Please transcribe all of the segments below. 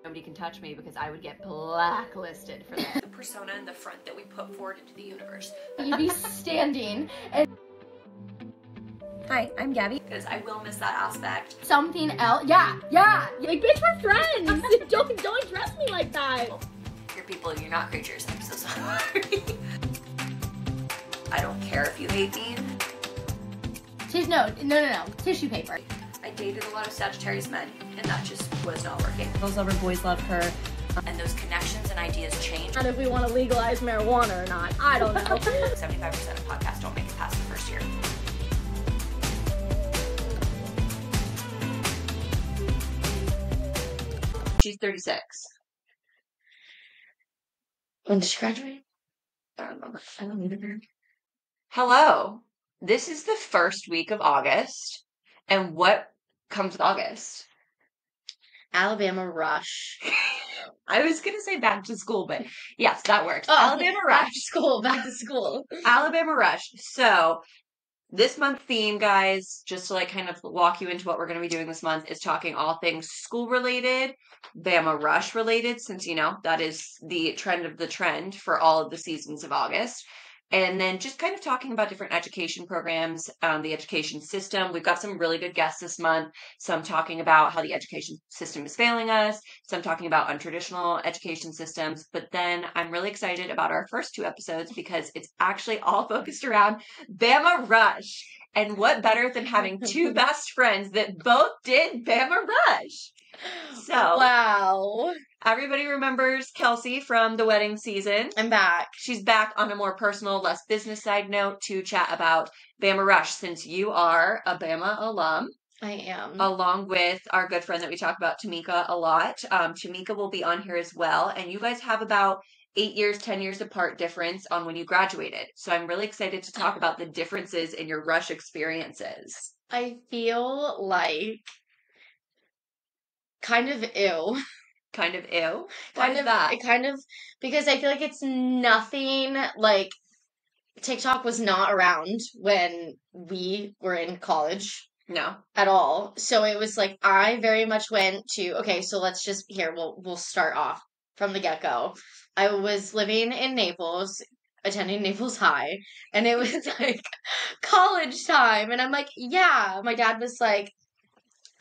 Nobody can touch me because I would get blacklisted for that. The persona in the front that we put forward into the universe. You'd be standing and... Hi, I'm Gabby. Because I will miss that aspect. Something else. Yeah. Like, bitch, we're friends. don't address me like that. You're people, you're not creatures. I'm so sorry. I don't care if you hate me. No. Tissue paper. I dated a lot of Sagittarius men, and that just was not working. Girls love her, boys love her. And those connections and ideas change. And if we want to legalize marijuana or not, I don't know. 75% of podcasts don't make it past the first year. She's 36. When did she graduate? I don't know. I don't even know. Hello. This is the first week of August. And what comes with August? Alabama Rush. I was going to say back to school, but yes, that works. Oh, Alabama Rush. Back to school. Alabama Rush. So this month theme, guys, just to like kind of walk you into what we're going to be doing this month, is talking all things school related, Bama Rush related, since, you know, that is the trend of the trend for all of the seasons of August. And then just kind of talking about different education programs, the education system. We've got some really good guests this month. Some talking about how the education system is failing us. Some talking about untraditional education systems. But then I'm really excited about our first two episodes because it's actually all focused around Bama Rush. And what better than having two best friends that both did Bama Rush? So, wow. Everybody remembers Kelci from the wedding season. I'm back. She's back on a more personal, less business side note to chat about Bama Rush, since you are a Bama alum. I am. Along with our good friend that we talk about, Tamika, a lot. Tamika will be on here as well. And you guys have about 8 years, 10 years apart difference on when you graduated. So I'm really excited to talk about the differences in your Rush experiences. I feel like kind of ew. Kind of ew? Why is that? Because I feel like it's nothing like TikTok was not around when we were in college. No. At all. So it was like I very much went to, okay, so let's just we'll start off from the get-go. I was living in Naples, attending Naples High, and it was like college time, and I'm like, yeah. My dad was like,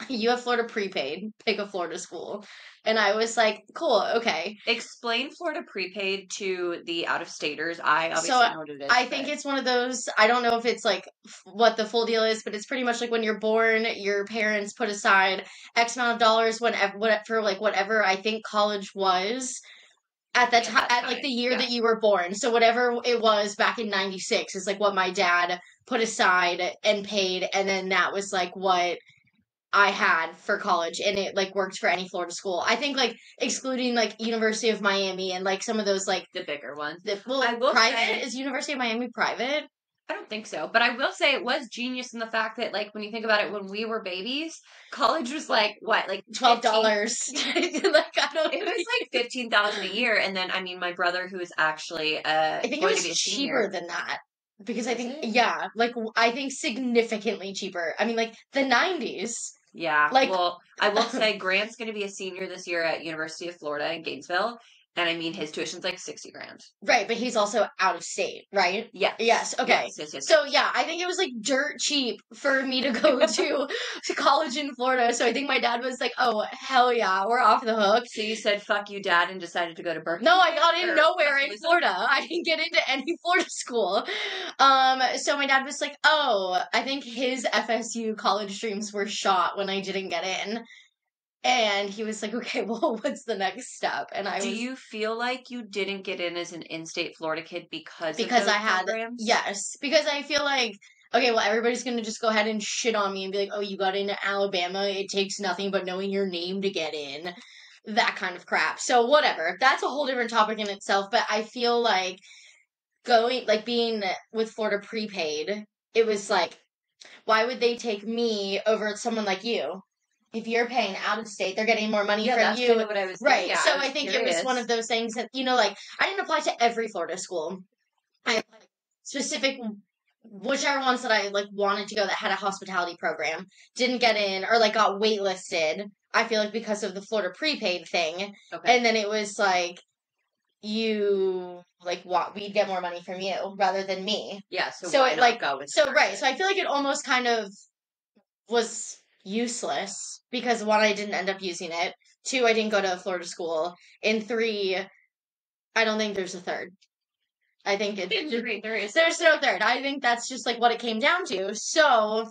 you have Florida prepaid, pick a Florida school. And I was like, cool, okay. Explain Florida prepaid to the out-of-staters. I obviously know what it is. I think it's one of those, I don't know if it's like what the full deal is, but it's pretty much like when you're born, your parents put aside X amount of dollars for like whatever I think college was at that time, at like the year that you were born. So whatever it was back in 96 is like what my dad put aside and paid. And then that was like what I had for college, and it like worked for any Florida school. I think like excluding like University of Miami and like some of those like the bigger ones. Private is University of Miami private? I don't think so, but I will say it was genius in the fact that like when you think about it, when we were babies, college was like what, like $12. Like I don't. It was like $15,000 a year, and then I mean my brother, who is actually I think it was cheaper than that. Because I think, I think significantly cheaper. I mean, like, the 90s. Yeah. Like, well, I will say Grant's going to be a senior this year at University of Florida in Gainesville. And I mean, his tuition's like $60,000. Right, but he's also out of state, right? Yeah. Yes, okay. Yes. So, yeah, I think it was like dirt cheap for me to go to college in Florida. So I think my dad was like, oh, hell yeah, we're off the hook. So you said, fuck you, dad, and decided to go to Berkeley? No, I got in nowhere in Florida. I didn't get into any Florida school. So my dad was like, oh, I think his FSU college dreams were shot when I didn't get in. And he was like, okay, well, what's the next step? And Do you feel like you didn't get in as an in-state Florida kid because of I had programs? Yes, because I feel like, okay, well, everybody's going to just go ahead and shit on me and be like, oh, you got into Alabama. It takes nothing but knowing your name to get in. That kind of crap. So whatever. That's a whole different topic in itself. But I feel like being with Florida prepaid, it was like, why would they take me over someone like you? If you're paying out of state, they're getting more money from that's you. Kind of what I was right. Yeah, so I think curious. It was one of those things that, you know, like, I didn't apply to every Florida school. I applied specific, whichever ones that I, like, wanted to go that had a hospitality program. Didn't get in, or, like, got waitlisted I feel like because of the Florida prepaid thing. Okay. And then it was like, we'd get more money from you rather than me. Yeah, so So why it not like, go with so the right. person? So I feel like it almost kind of was useless because one, I didn't end up using it. Two, I didn't go to a Florida school. And three, I don't think there's a third. I think there's no third. I think that's just like what it came down to. So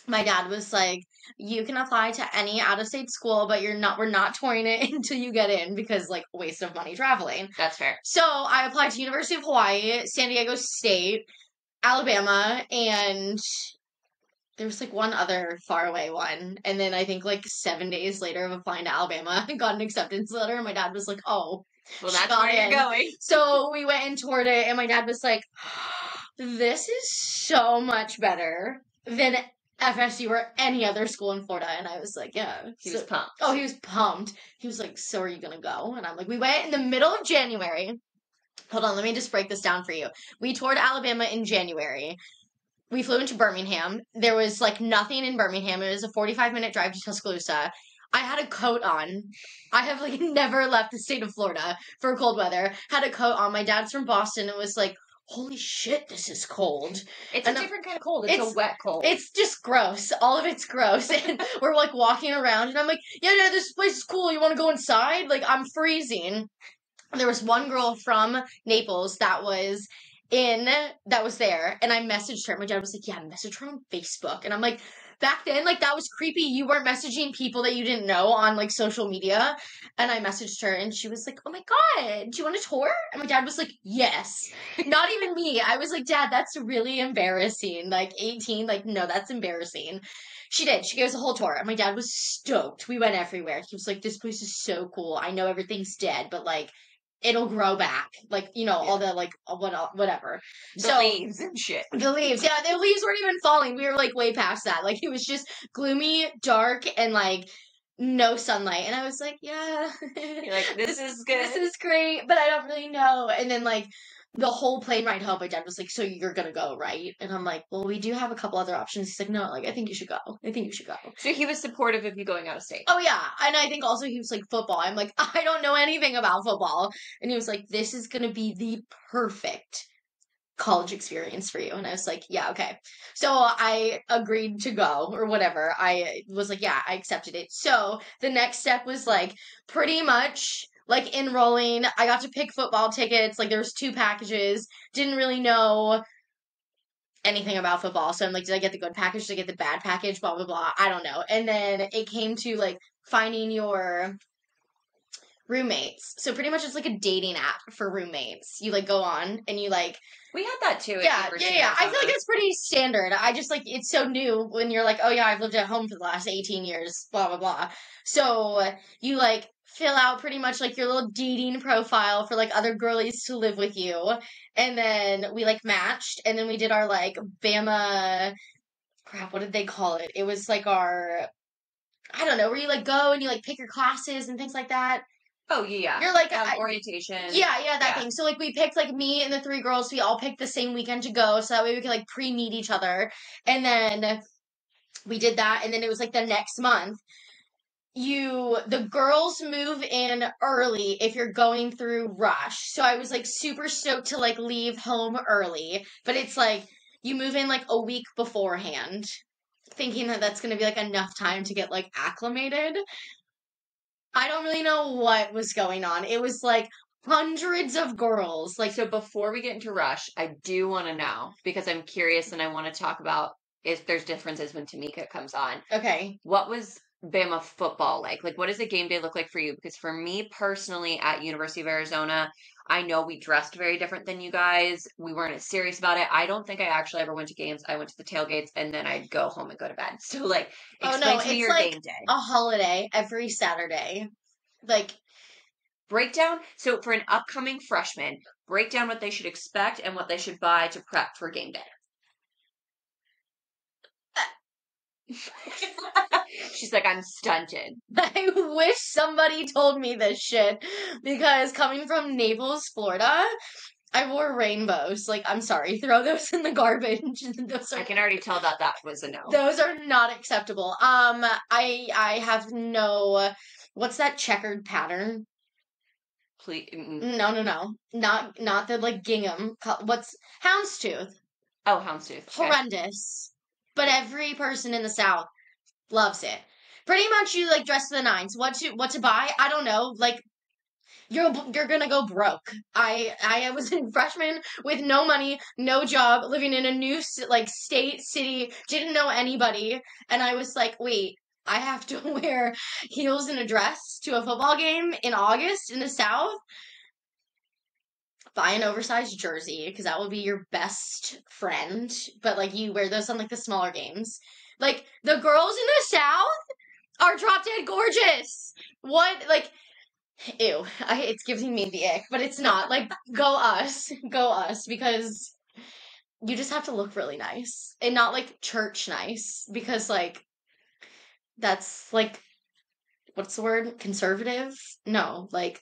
my dad was like, you can apply to any out of state school, but we're not touring it until you get in because like waste of money traveling. That's fair. So I applied to University of Hawaii, San Diego State, Alabama, and there was like one other faraway one. And then I think like 7 days later of applying to Alabama, I got an acceptance letter and my dad was like, oh, Well, she that's got where in. you're going. So we went and toured it and my dad was like, this is so much better than FSU or any other school in Florida. And I was like, yeah. He was pumped. Oh, he was pumped. He was like, so are you going to go? And I'm like, we went in the middle of January. Hold on, let me just break this down for you. We toured Alabama in January. We flew into Birmingham. There was like nothing in Birmingham. It was a 45-minute drive to Tuscaloosa. I had a coat on. I have like never left the state of Florida for cold weather. Had a coat on. My dad's from Boston and was like, holy shit, this is cold. It's a different kind of cold. It's a wet cold. It's just gross. All of it's gross. And we're like walking around and I'm like, yeah, this place is cool. You want to go inside? Like, I'm freezing. There was one girl from Naples that was there, and I messaged her. My dad was like, yeah, message her on Facebook. And I'm like, back then, like, that was creepy. You weren't messaging people that you didn't know on, like, social media. And I messaged her, and she was like, oh my god, do you want a tour? And my dad was like, yes. Not even me. I was like, Dad, that's really embarrassing. Like, 18, like, no, that's embarrassing. She did. She gave us a whole tour, and my dad was stoked. We went everywhere. He was like, this place is so cool. I know everything's dead, but, like, it'll grow back. Like, you know, all the, like, whatever. The leaves and shit. The leaves. Yeah, the leaves weren't even falling. We were, like, way past that. Like, it was just gloomy, dark, and, like, no sunlight. And I was like, yeah. You're like, this is good. This is great, but I don't really know. And then, like, the whole plane ride home, my dad was like, so you're gonna go, right? And I'm like, well, we do have a couple other options. He's like, no, like, I think you should go. I think you should go. So he was supportive of you going out of state. Oh, yeah. And I think also he was like, football. I'm like, I don't know anything about football. And he was like, this is gonna be the perfect college experience for you. And I was like, yeah, okay. So I agreed to go or whatever. I was like, yeah, I accepted it. So the next step was like pretty much like enrolling. I got to pick football tickets. Like there was 2 packages. Didn't really know anything about football. So I'm like, did I get the good package? Did I get the bad package? Blah, blah, blah. I don't know. And then it came to like finding your roommates. So pretty much it's like a dating app for roommates. You like go on and you like we had that too. Yeah. I feel like it's pretty standard. I just like it's so new when you're like, oh yeah, I've lived at home for the last 18 years, blah blah blah. So you like fill out pretty much like your little dating profile for like other girlies to live with you, and then we like matched, and then we did our like Bama. Crap, what did they call it? It was like our I don't know, where you like go and you like pick your classes and things like that. Oh, yeah. You're like orientation. Yeah, that thing. So like we picked like me and the 3 girls. We all picked the same weekend to go, so that way we could like pre-meet each other. And then we did that, and then it was like the next month. The girls move in early if you're going through Rush. So I was like super stoked to like leave home early, but it's like you move in like a week beforehand, thinking that that's going to be like enough time to get like acclimated. I don't really know what was going on. It was like hundreds of girls. Like, so before we get into Rush, I do want to know, because I'm curious and I want to talk about if there's differences when Tamika comes on. Okay. What was Bama football like? Like, what does a game day look like for you? Because for me personally at University of Arizona, I know we dressed very different than you guys. We weren't as serious about it. I don't think I actually ever went to games. I went to the tailgates and then I'd go home and go to bed. So, like, explain to me your like game day. A holiday every Saturday. Like, breakdown. So, for an upcoming freshman, break down what they should expect and what they should buy to prep for game day. She's like, I'm stunted. I wish somebody told me this shit, because coming from Naples, Florida, I wore rainbows. Like, I'm sorry, throw those in the garbage. I can already tell that was a no. Those are not acceptable. I have no. What's that checkered pattern? Please. No. Not the like gingham. What's houndstooth? Oh, houndstooth. Okay. Horrendous. But every person in the South loves it. Pretty much, you like dress to the nines. What to buy? I don't know. Like, you're gonna go broke. I was a freshman with no money, no job, living in a new like state, city, didn't know anybody, and I was like, wait, I have to wear heels and a dress to a football game in August in the South? Buy an oversized jersey, because that will be your best friend, but like you wear those on like the smaller games. Like, the girls in the South are drop dead gorgeous. What, like, ew, it's giving me the ick, but it's not. Like, go us, because you just have to look really nice, and not, like, church nice, because, like, that's, like, what's the word? Conservative? No, like...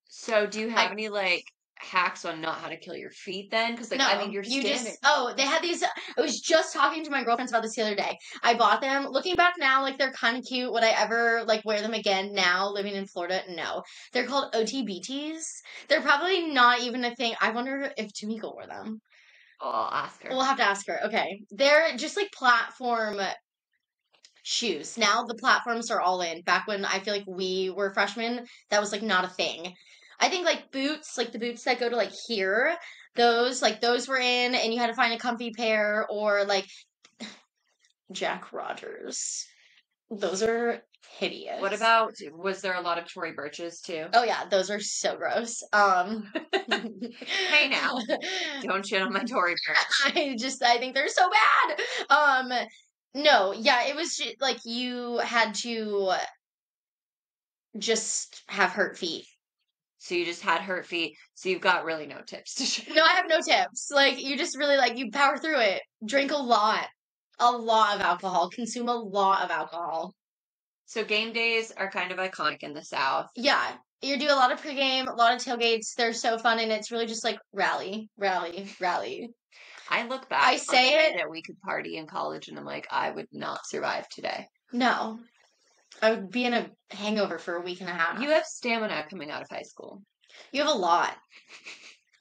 So, do you have any, like, hacks on not how to kill your feet then? Because, like, no, I mean, you're standing. They had these... I was just talking to my girlfriends about this the other day. I bought them. Looking back now, like, they're kind of cute. Would I ever, like, wear them again now, living in Florida? No. They're called OTBTs. They're probably not even a thing. I wonder if Tamika wore them. Oh, I'll ask her. We'll have to ask her. Okay. They're just, like, platform shoes. Now the platforms are all in. Back when I feel like we were freshmen, that was, like, not a thing. I think, like, boots, like, the boots that go to, like, here, those were in, and you had to find a comfy pair, or, like, Jack Rogers. Those are hideous. What about, was there a lot of Tory Burches, too? Oh, yeah, those are so gross. Hey, now. Don't shit on my Tory Burch. I think they're so bad. No, yeah, it was, like, you had to just have hurt feet. So you just had hurt feet, so you've got really no tips to share. No, I have no tips. Like, you just really, like, you power through it. Drink a lot of alcohol. Consume a lot of alcohol. So game days are kind of iconic in the South. Yeah. You do a lot of pregame, a lot of tailgates. They're so fun, and it's really just, like, rally. I look back I say on that we could party in college, and I'm like, I would not survive today. No. I would be in a hangover for a week and a half. You have stamina coming out of high school. You have a lot.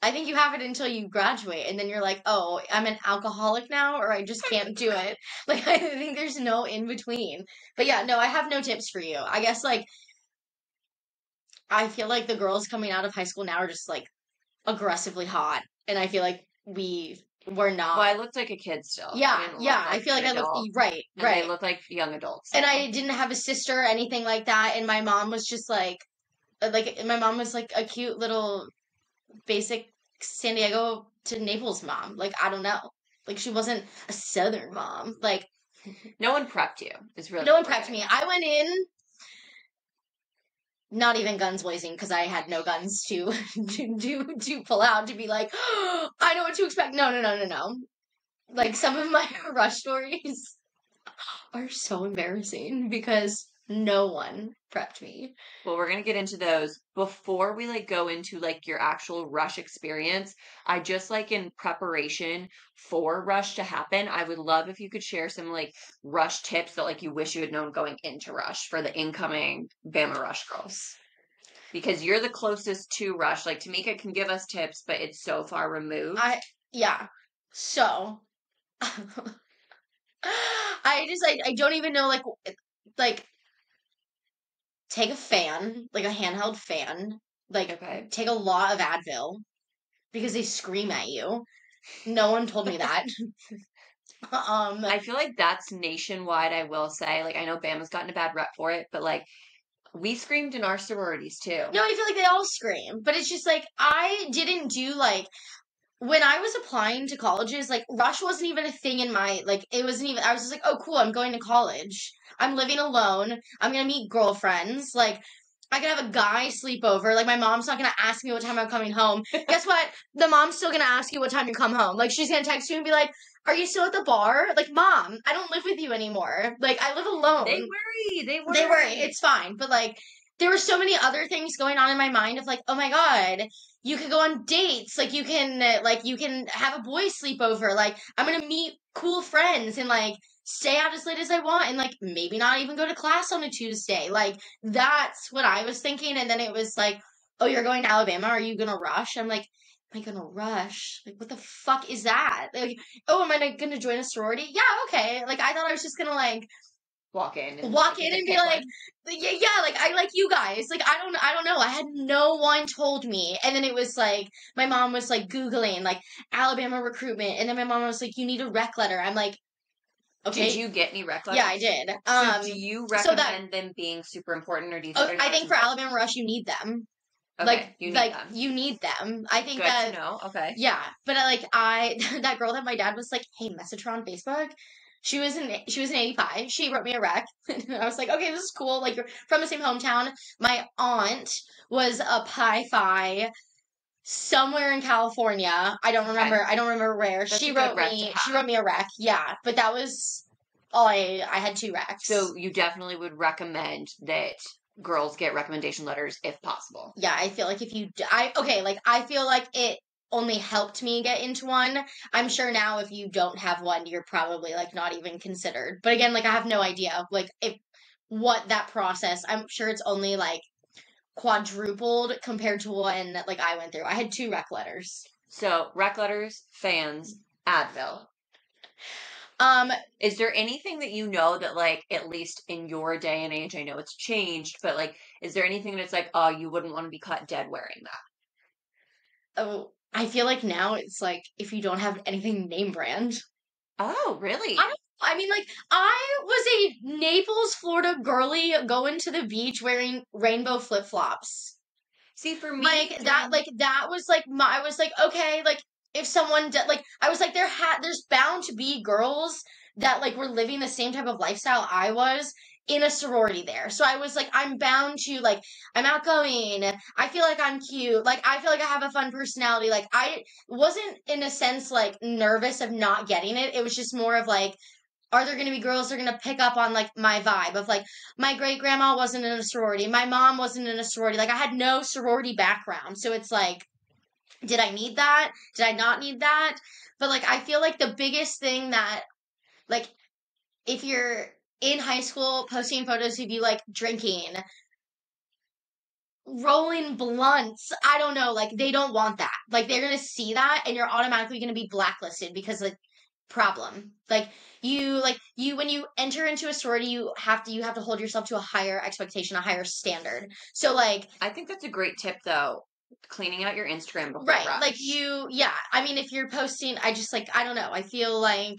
I think you have it until you graduate, and then you're like, oh, I'm an alcoholic now, or I just can't do it. Like, I think there's no in between. But yeah, no, I have no tips for you. I guess, like, I feel like the girls coming out of high school now are just, like, aggressively hot, and I feel like we were not. Well, I looked like a kid still. Yeah. I feel like I looked right. They look like young adults. And I didn't have a sister or anything like that, and my mom was just like my mom was like a cute little basic San Diego to Naples mom. Like, I don't know. Like, she wasn't a Southern mom. Like, no one prepped you. Is really no one prepped me. I went in. Not even guns blazing, because I had no guns to pull out to be like, oh, I know what to expect. No. Like, some of my rush stories are so embarrassing because no one prepped me. Well, we're going to get into those. Before we, like, go into, like, your actual rush experience, I just, like, in preparation for rush to happen, I would love if you could share some, like, rush tips that, like, you wish you had known going into rush for the incoming Bama Rush girls. Because you're the closest to rush. Like, Tamika can give us tips, but it's so far removed. Yeah. So, I don't even know, like, take a fan, like a handheld fan, like, okay. Take a lot of Advil, because they scream at you. No one told me that. I feel like that's nationwide, I will say. Like, I know Bama's gotten a bad rep for it, but, like, we screamed in our sororities, too. No, I feel like they all scream, but it's just, like, I didn't do, like, when I was applying to colleges, like, rush wasn't even a thing in my, like, it wasn't even, I was just like, oh, cool, I'm going to college. I'm living alone. I'm going to meet girlfriends. Like, I could have a guy sleep over. Like, my mom's not going to ask me what time I'm coming home. Guess what? The mom's still going to ask you what time you come home. Like, she's going to text you and be like, are you still at the bar? Like, Mom, I don't live with you anymore. Like, I live alone. They worry. They worry. It's fine. But, like, there were so many other things going on in my mind of like, oh my God, you could go on dates. Like you can have a boy sleepover. Like I'm going to meet cool friends and like stay out as late as I want and like maybe not even go to class on a Tuesday. Like that's what I was thinking. And then it was like, oh, you're going to Alabama. Are you going to rush? I'm like, am I going to rush? Like, what the fuck is that? Like, oh, am I going to join a sorority? Yeah, okay. Like, I thought I was just going to like, walk in and be like, yeah, like I like you guys. Like I don't know. I had no one told me, and then it was like my mom was like Googling like Alabama recruitment, and then my mom was like, you need a rec letter. I'm like, okay. Did you get any rec letters? Yeah, I did. So do you recommend them being super important, or do you? I think for Alabama Rush, you need them. Okay, you need them. You need them. I think Good to know. Okay. Yeah, but that girl that my dad was like, hey, message her on Facebook. She was in 85. She wrote me a rec. I was like, okay, this is cool. Like, you're from the same hometown. My aunt was a Pi Phi somewhere in California. I don't remember. I don't remember where. She wrote me a rec. Yeah, but that was all I had 2 recs. So you definitely would recommend that girls get recommendation letters if possible. Yeah, I feel like I feel like it only helped me get into one. I'm sure now if you don't have one, you're probably like not even considered. But again, like I have no idea like what that process. I'm sure it's only like quadrupled compared to one that like I went through. I had 2 rec letters. So rec letters, fans, Advil. Is there anything that you know that like at least in your day and age, I know it's changed, but like is there anything that's like, oh, you wouldn't want to be caught dead wearing that? Oh, I feel like now it's like if you don't have anything name brand. Oh, really? I mean, like, I was a Naples, Florida girly going to the beach wearing rainbow flip-flops. See, for me, that was like I was like, okay, like if someone I was like, there's bound to be girls that like were living the same type of lifestyle I was in a sorority there. So I was like, I'm bound to like, I'm outgoing. I feel like I'm cute. Like, I feel like I have a fun personality. Like, I wasn't in a sense like nervous of not getting it. It was just more of like, are there going to be girls that are going to pick up on like my vibe of like my great grandma wasn't in a sorority, my mom wasn't in a sorority, like I had no sorority background, so it's like, did I need that? Did I not need that? But like I feel like the biggest thing that like if you're in high school posting photos of you like drinking, rolling blunts, I don't know, like they don't want that. Like they're going to see that and you're automatically going to be blacklisted because like problem. Like you when you enter into a sorority, you have to hold yourself to a higher expectation, a higher standard. So like I think that's a great tip though. Cleaning out your Instagram before right, rush. like I mean if you're posting, I just like I don't know, I feel like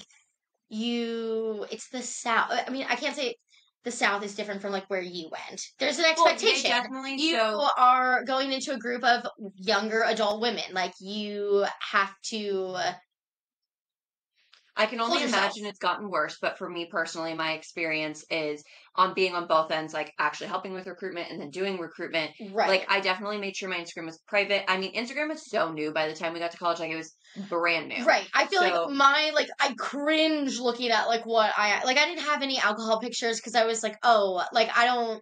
it's the South. I mean I can't say the South is different from like where you went. There's an expectation. Well, definitely. You are going into a group of younger adult women. Like you have to. I can only imagine it's gotten worse, but for me personally, my experience is on being on both ends, like actually helping with recruitment and then doing recruitment. Right. Like I definitely made sure my Instagram was private. I mean, Instagram was so new by the time we got to college, like it was brand new. Right. I feel I cringe looking at like what I didn't have any alcohol pictures because I was like, oh, like I don't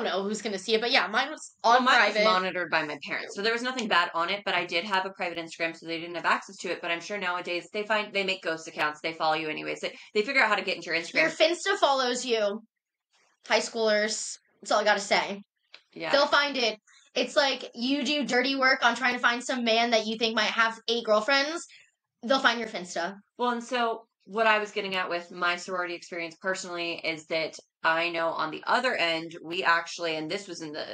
know who's going to see it, but yeah, mine was on private. Mine was monitored by my parents, so there was nothing bad on it, but I did have a private Instagram, so they didn't have access to it, but I'm sure nowadays they make ghost accounts, they follow you anyways, they figure out how to get into your Instagram. Your Finsta follows you. High schoolers, that's all I gotta say. Yeah. They'll find it. It's like you do dirty work on trying to find some man that you think might have 8 girlfriends, they'll find your Finsta. Well, and so what I was getting at with my sorority experience personally is that I know on the other end, we actually, and this was in the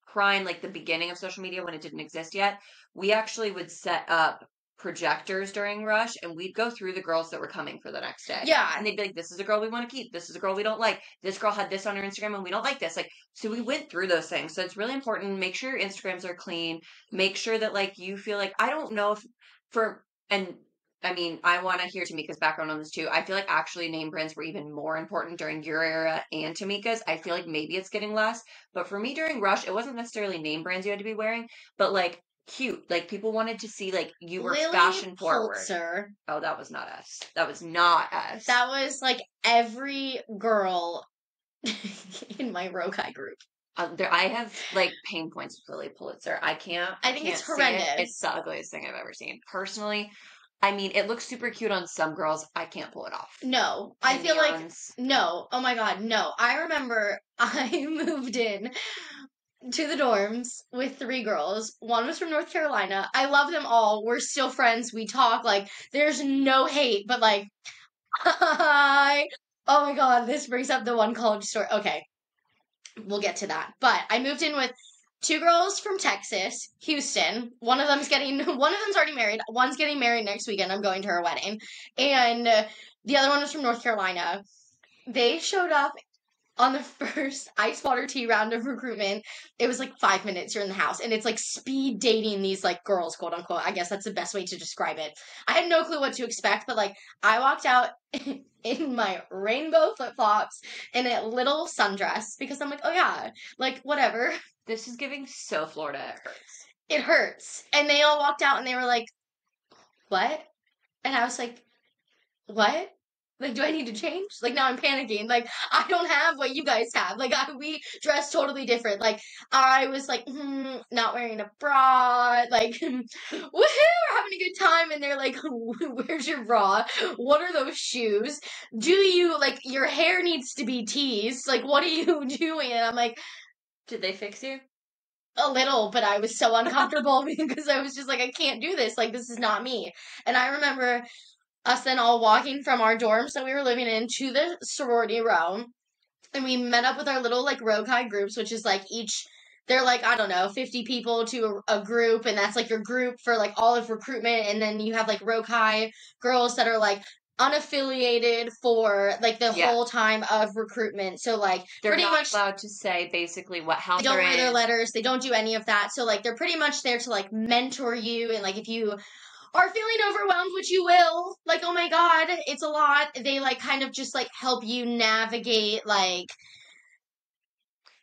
prime, like the beginning of social media when it didn't exist yet, we actually would set up projectors during rush and we'd go through the girls that were coming for the next day. Yeah. And they'd be like, this is a girl we want to keep. This is a girl we don't like. This girl had this on her Instagram and we don't like this. Like, so we went through those things. So it's really important. Make sure your Instagrams are clean. Make sure that like you feel like, I don't know if I mean, I want to hear Tamika's background on this too. I feel like actually name brands were even more important during your era and Tamika's. I feel like maybe it's getting less. But for me during Rush, it wasn't necessarily name brands you had to be wearing, but like cute. Like people wanted to see like you were fashion forward. Oh, that was not us. That was not us. That was like every girl in my Rokai group. I have like pain points with Lily Pulitzer. I think it's can't see it. horrendous. It's the ugliest thing I've ever seen. Personally, I mean, it looks super cute on some girls. I can't pull it off. No, I feel like no. Oh my god, no. I remember I moved in to the dorms with 3 girls. One was from North Carolina. I love them all. We're still friends. We talk like there's no hate, but like hi. Oh my god, this brings up the one college story. Okay. We'll get to that. But I moved in with 2 girls from Texas, Houston. One of them's already married. One's getting married next weekend. I'm going to her wedding. And the other one was from North Carolina. They showed up on the first ice water tea round of recruitment. It was like 5 minutes you're in the house, and it's like speed dating these like girls, quote unquote. I guess that's the best way to describe it. I had no clue what to expect, but like I walked out in my rainbow flip-flops and a little sundress because I'm like, oh yeah, like whatever. This is giving so Florida. It hurts. It hurts. And they all walked out and they were like, what? And I was like, what? Like, do I need to change? Like, now I'm panicking. Like, I don't have what you guys have. Like, we dress totally different. Like, I was like, not wearing a bra. Like, woohoo, we're having a good time. And they're like, where's your bra? What are those shoes? Do you, like, your hair needs to be teased. Like, what are you doing? And I'm like, did they fix you? A little, but I was so uncomfortable because I was just like, I can't do this. Like, this is not me. And I remember us then all walking from our dorms that we were living in to the sorority row. And we met up with our little, like, Rokai groups, which is, like, they're, like, I don't know, 50 people to a group. And that's, like, your group for, like, all of recruitment. And then you have, like, Rokai girls that are, like, unaffiliated for, like, the whole time of recruitment. So, like, they're pretty not much allowed to say basically what house they don't they're wear in. their letters. They don't do any of that. So, like, they're pretty much there to, like, mentor you. And, like, if you are feeling overwhelmed, which you will, like, oh my god, it's a lot. They, like, kind of just, like, help you navigate, like.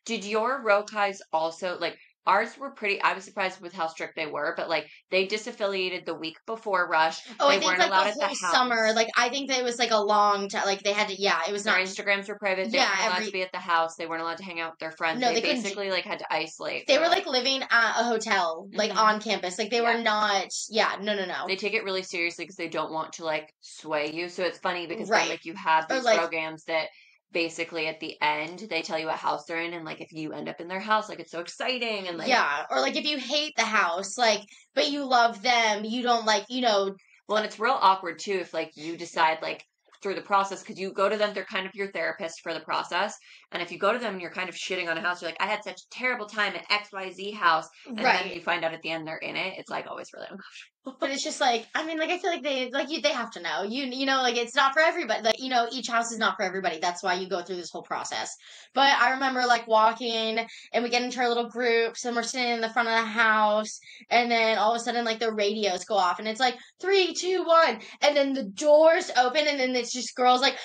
Did your Rokais also, like, ours were I was surprised with how strict they were, but, like, they disaffiliated the week before Rush. Oh, they I think, weren't like, allowed the at the whole house. summer, like, I think that it was, like, a long time, like, they had to, it was their not. Instagrams were private. They weren't allowed to be at the house. They weren't allowed to hang out with their friends. No, they couldn't basically, like, had to isolate. They were, like, living at a hotel, like, on campus. Like, they were not, no. They take it really seriously because they don't want to, like, sway you. So it's funny because then, like, you have these programs that basically at the end they tell you what house they're in, and like if you end up in their house, like it's so exciting, and like or like if you hate the house, like but you love them, you don't like, well, and it's real awkward too if like you decide like through the process, because you go to them, they're kind of your therapist for the process, and if you go to them and you're kind of shitting on a house, you're like, I had such a terrible time at XYZ house, and then you find out at the end they're in it, it's like always really uncomfortable. But it's just like, I mean, like I feel like they have to know, you know, like it's not for everybody, like, you know, each house is not for everybody. That's why you go through this whole process. But I remember like walking and we get into our little groups and we're sitting in the front of the house, and then all of a sudden like the radios go off and it's like 3, 2, 1, and then the doors open and then it's just girls like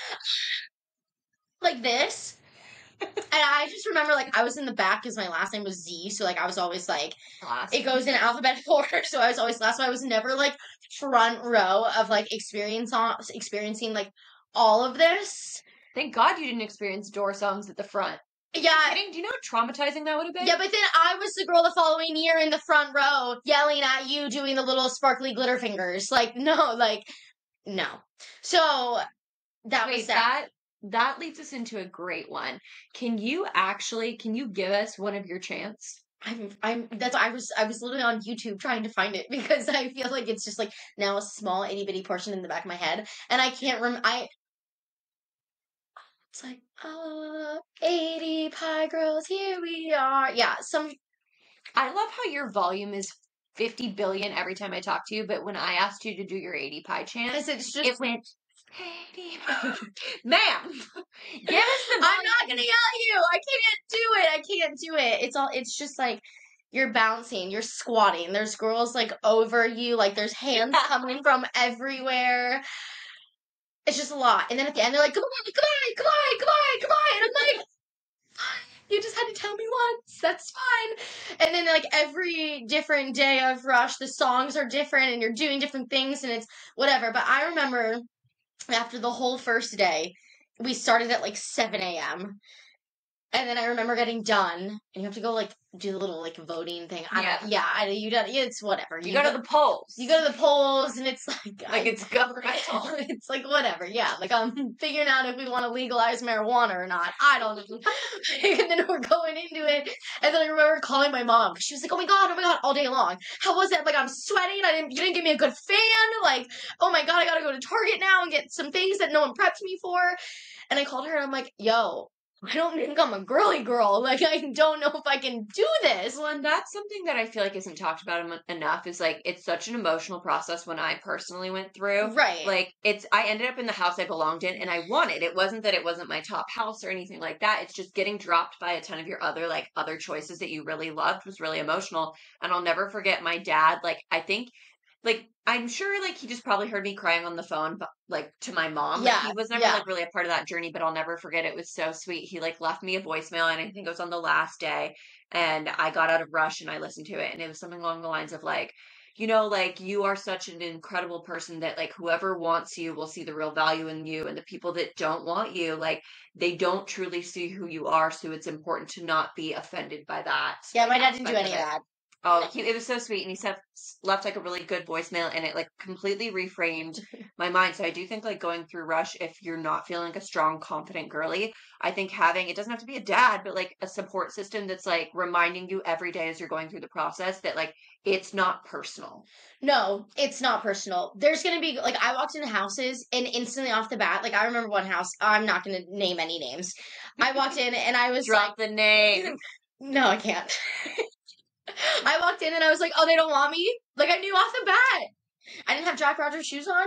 this. And I just remember, like, I was in the back because my last name was Z, so, like, I was always, like, it goes in alphabetical order, so I was always last, so I was never, like, front row of, like, experiencing, like, all of this. Thank God you didn't experience doorsomes at the front. Yeah. Do you know how traumatizing that would have been? Yeah, but then I was the girl the following year in the front row yelling at you, doing the little sparkly glitter fingers. Like, no. So, that was that. That leads us into a great one. Can you give us one of your chants? I was literally on YouTube trying to find it because I feel like it's just like now a small itty bitty portion in the back of my head, and I can't it's like, 80 pie girls, here we are. Yeah, I love how your volume is 50 billion every time I talk to you, but when I asked you to do your 80 pie chant, it went, ma'am, give us the volume. I'm not gonna yell at you. I can't do it. It's just like you're bouncing, you're squatting. There's girls like over you, like there's hands coming from everywhere. It's just a lot. And then at the end they're like, come on. And I'm like, you just had to tell me once. That's fine. And then like every different day of Rush, the songs are different and you're doing different things and it's whatever. But I remember after the whole first day, we started at like 7 a.m. And then I remember getting done, and you have to go, like, do the little, like, voting thing. It's whatever. You go to the polls. You go to the polls, and it's like... it's governmental. It's like, whatever, yeah. Like, I'm figuring out if we want to legalize marijuana or not. I don't know. And then we're going into it, and then I remember calling my mom, because she was like, oh my god, all day long. How was it? Like, I'm sweating, you didn't give me a good fan, like, oh my god, I gotta go to Target now and get some things that no one prepped me for. And I called her, and I'm like, yo... I don't think I'm a girly girl. Like, I don't know if I can do this. Well, and that's something that I feel like isn't talked about enough is, like, it's such an emotional process when I personally went through. Right. Like, I ended up in the house I belonged in, and I won it. It wasn't that it wasn't my top house or anything like that. It's just getting dropped by a ton of your other choices that you really loved was really emotional. And I'll never forget my dad. Like, I think... Like, I'm sure, like, he just probably heard me crying on the phone, but, like, to my mom. Yeah. Like, he was never, like, really a part of that journey, but I'll never forget. It was so sweet. He, like, left me a voicemail, and I think it was on the last day, and I got out of Rush, and I listened to it, and it was something along the lines of, like, you know, like, you are such an incredible person that, like, whoever wants you will see the real value in you, and the people that don't want you, like, they don't truly see who you are, so it's important to not be offended by that. Yeah, my dad didn't do any of that. Oh, it was so sweet, and he left, like, a really good voicemail, and it, like, completely reframed my mind. So I do think, like, going through Rush, if you're not feeling like a strong, confident girly, I think having, it doesn't have to be a dad, but, like, a support system that's, like, reminding you every day as you're going through the process that, like, it's not personal. No, it's not personal. There's going to be, like, I walked into houses, and instantly off the bat, like, I remember one house, I'm not going to name any names. I walked in, and I was Drop the name. No, I can't. I walked in and I was like, oh, they don't want me? Like, I knew off the bat. I didn't have Jack Rogers shoes on.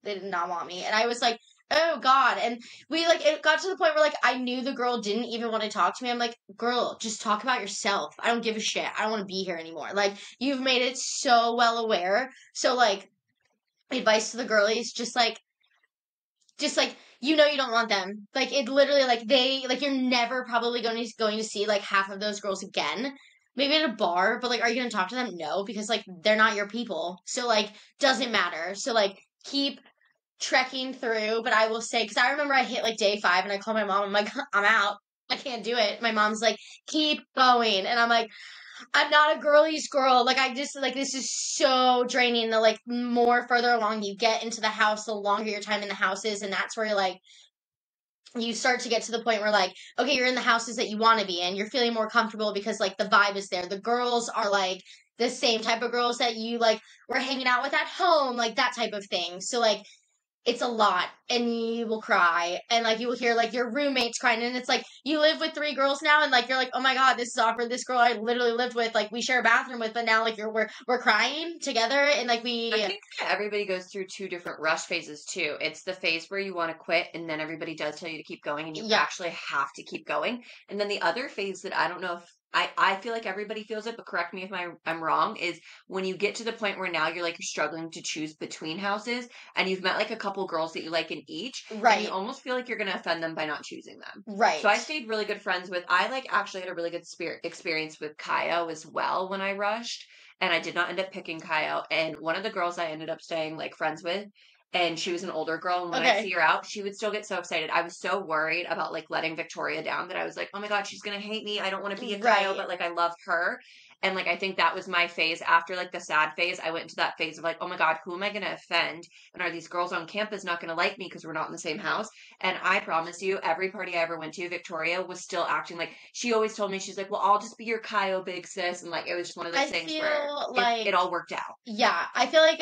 They did not want me. And I was like, oh, God. And we, like, it got to the point where, like, I knew the girl didn't even want to talk to me. I'm like, girl, just talk about yourself. I don't give a shit. I don't want to be here anymore. Like, you've made it so well aware. So, like, advice to the girlies, just, like, you know you don't want them. Like, it literally, like, you're never probably going to see, like, half of those girls again. Maybe at a bar, but, like, are you going to talk to them? No, because, like, they're not your people. So, like, doesn't matter. So, like, keep trekking through. But I will say, because I remember I hit, like, day 5, and I called my mom. I'm like, I'm out. I can't do it. My mom's like, keep going. And I'm like, I'm not a girly's girl. Like, I just, like, this is so draining. The, like, more further along you get into the house, the longer your time in the house is. And that's where you're, like, you start to get to the point where, like, okay, you're in the houses that you want to be in. You're feeling more comfortable because, like, the vibe is there. The girls are, like, the same type of girls that you, like, were hanging out with at home, like, that type of thing. So, like, it's a lot, and you will cry, and, like, you will hear, like, your roommates crying, and it's, like, you live with 3 girls now, and, like, you're like, oh my god, this is awkward, this girl I literally lived with, like, we share a bathroom with, but now, like, we're crying together, and, like, I think everybody goes through 2 different rush phases, too. It's the phase where you want to quit, and then everybody does tell you to keep going, and you actually have to keep going, and then the other phase that I don't know if I feel like everybody feels it, but correct me if I'm wrong, is when you get to the point where now you're struggling to choose between houses, and you've met, like, a couple girls that you like in each, right, and you almost feel like you're going to offend them by not choosing them. Right. So I stayed really good friends with, I, like, actually had a really good experience with Kaio as well when I rushed, and I did not end up picking Kaio, and one of the girls I ended up staying, like, friends with, and she was an older girl, and when I'd see her out, she would still get so excited. I was so worried about, like, letting Victoria down that I was like, oh my god, she's gonna hate me. I don't want to be a Kaio, but, like, I love her. And, like, I think that was my phase. After, like, the sad phase, I went into that phase of, like, oh my god, who am I gonna offend? And are these girls on campus not gonna like me because we're not in the same house? And I promise you, every party I ever went to, Victoria was still acting like, she always told me, she's like, well, I'll just be your Kaio, big sis. And, like, it was just one of those things where it all worked out. Yeah, I feel like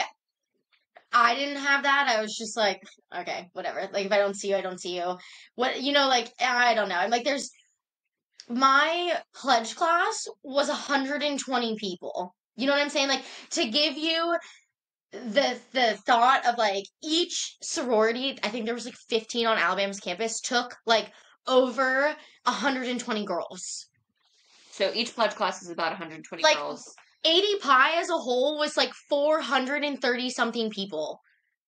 I didn't have that. I was just like, okay, whatever. Like, if I don't see you, I don't see you. What, you know, like, I don't know. I'm like, my pledge class was 120 people. You know what I'm saying? Like, to give you the thought of, like, each sorority, I think there was, like, 15 on Alabama's campus, took, like, over 120 girls. So each pledge class is about 120 like, girls. 80 Pi as a whole was, like, 430 something people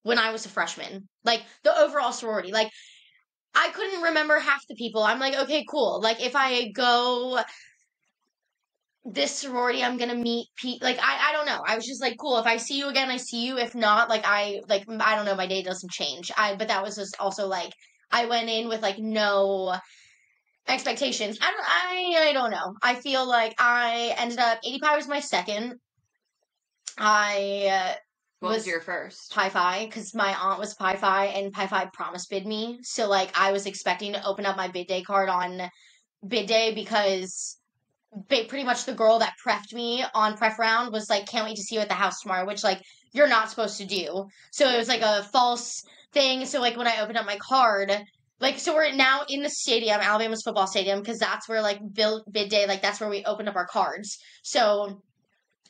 when I was a freshman. Like, the overall sorority. Like, I couldn't remember half the people. I'm like, okay, cool. Like, if I go this sorority, I'm gonna meet like, I don't know. I was just like, cool. If I see you again, I see you. If not, like, I don't know. My day doesn't change. But that was just also, like, I went in with, like, no expectations. I don't know. I feel like I ended up 80 Pie was my second. I What was your first? Pi Phi, because my aunt was Pi Phi, and Pi Phi promise bid me. So, like, I was expecting to open up my bid day card on bid day because pretty much the girl that preffed me on pref round was like, can't wait to see you at the house tomorrow, which, like, you're not supposed to do. So it was like a false thing. So, like, when I opened up my card, like, so we're now in the stadium, Alabama's football stadium, because that's where, like, bid day, like, that's where we opened up our cards. So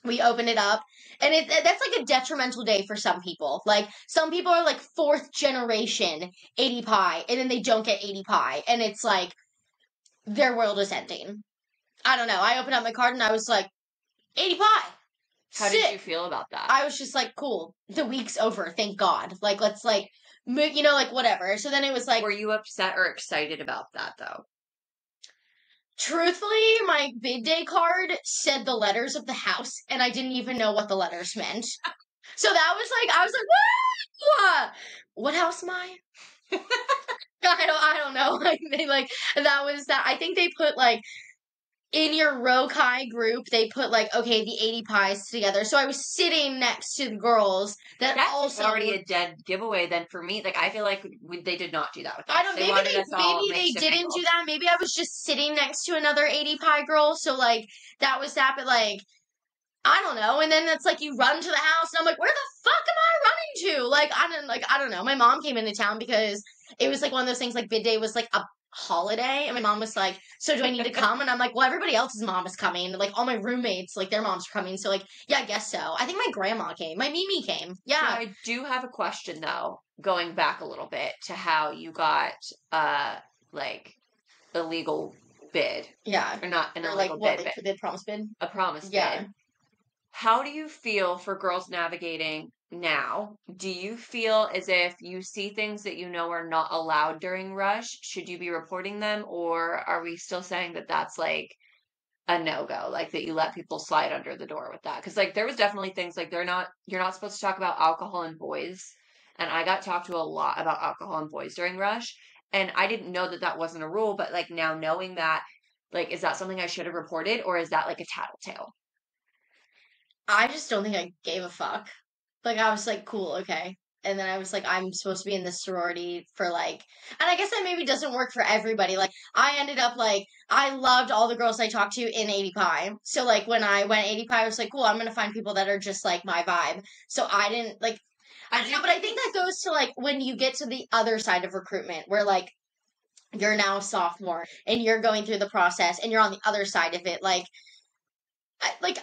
we opened it up, and that's like a detrimental day for some people. Like, some people are like fourth generation 80 Pie, and then they don't get 80 Pie, and it's like their world is ending. I don't know. I opened up my card and I was like, 80 Pie. How Sick. did you feel about that? I was just like, cool. The week's over. Thank God. Like, let's like, you know, like whatever. So then it was like, were you upset or excited about that though? Truthfully, my bid day card said the letters of the house, and I didn't even know what the letters meant. So that was like, I was like, what house am I? I don't know. Like, they like, that was that. I think they put like, in your Rokai group, they put like, okay, the 80 Pies together. So I was sitting next to the girls that That's also already a dead giveaway then for me. Like, I feel like they did not do that with us. I don't. Maybe Maybe they didn't do that. Maybe I was just sitting next to another 80 Pie girl. So like that was that. But like I don't know. And then it's like you run to the house, and I'm like, where the fuck am I running to? Like I don't know. My mom came into town because it was like one of those things. Like bid day was like a holiday, and my mom was like, so do I need to come? And I'm like, well, everybody else's mom is coming. Like all my roommates, like their moms are coming. So like, yeah, I guess so. I think my grandma came. My Mimi came. Yeah. I do have a question though, going back a little bit to how you got like illegal bid. Yeah. Or not an or illegal like, bid, what, but the promise bid? a promise Yeah. bid. How do you feel for girls navigating now? Do you feel as if you see things that you know are not allowed during rush? Should you be reporting them, or are we still saying that that's like a no-go, like that you let people slide under the door with that? Because like there was definitely things like you're not supposed to talk about alcohol and boys, and I got talked to a lot about alcohol and boys during rush, and I didn't know that that wasn't a rule, but like now knowing that, like, is that something I should have reported, or is that like a tattletale? I just don't think I gave a fuck. Like, I was like, cool, okay. And then I was like, I'm supposed to be in this sorority for like, and I guess that maybe doesn't work for everybody. Like, I ended up like, I loved all the girls I talked to in 80 Pie. So, like, when I went 80 Pie, I was like, cool, I'm going to find people that are just like my vibe. So I didn't like, I don't know, but I think that goes to like when you get to the other side of recruitment where like, you're now a sophomore and you're going through the process and you're on the other side of it. Like,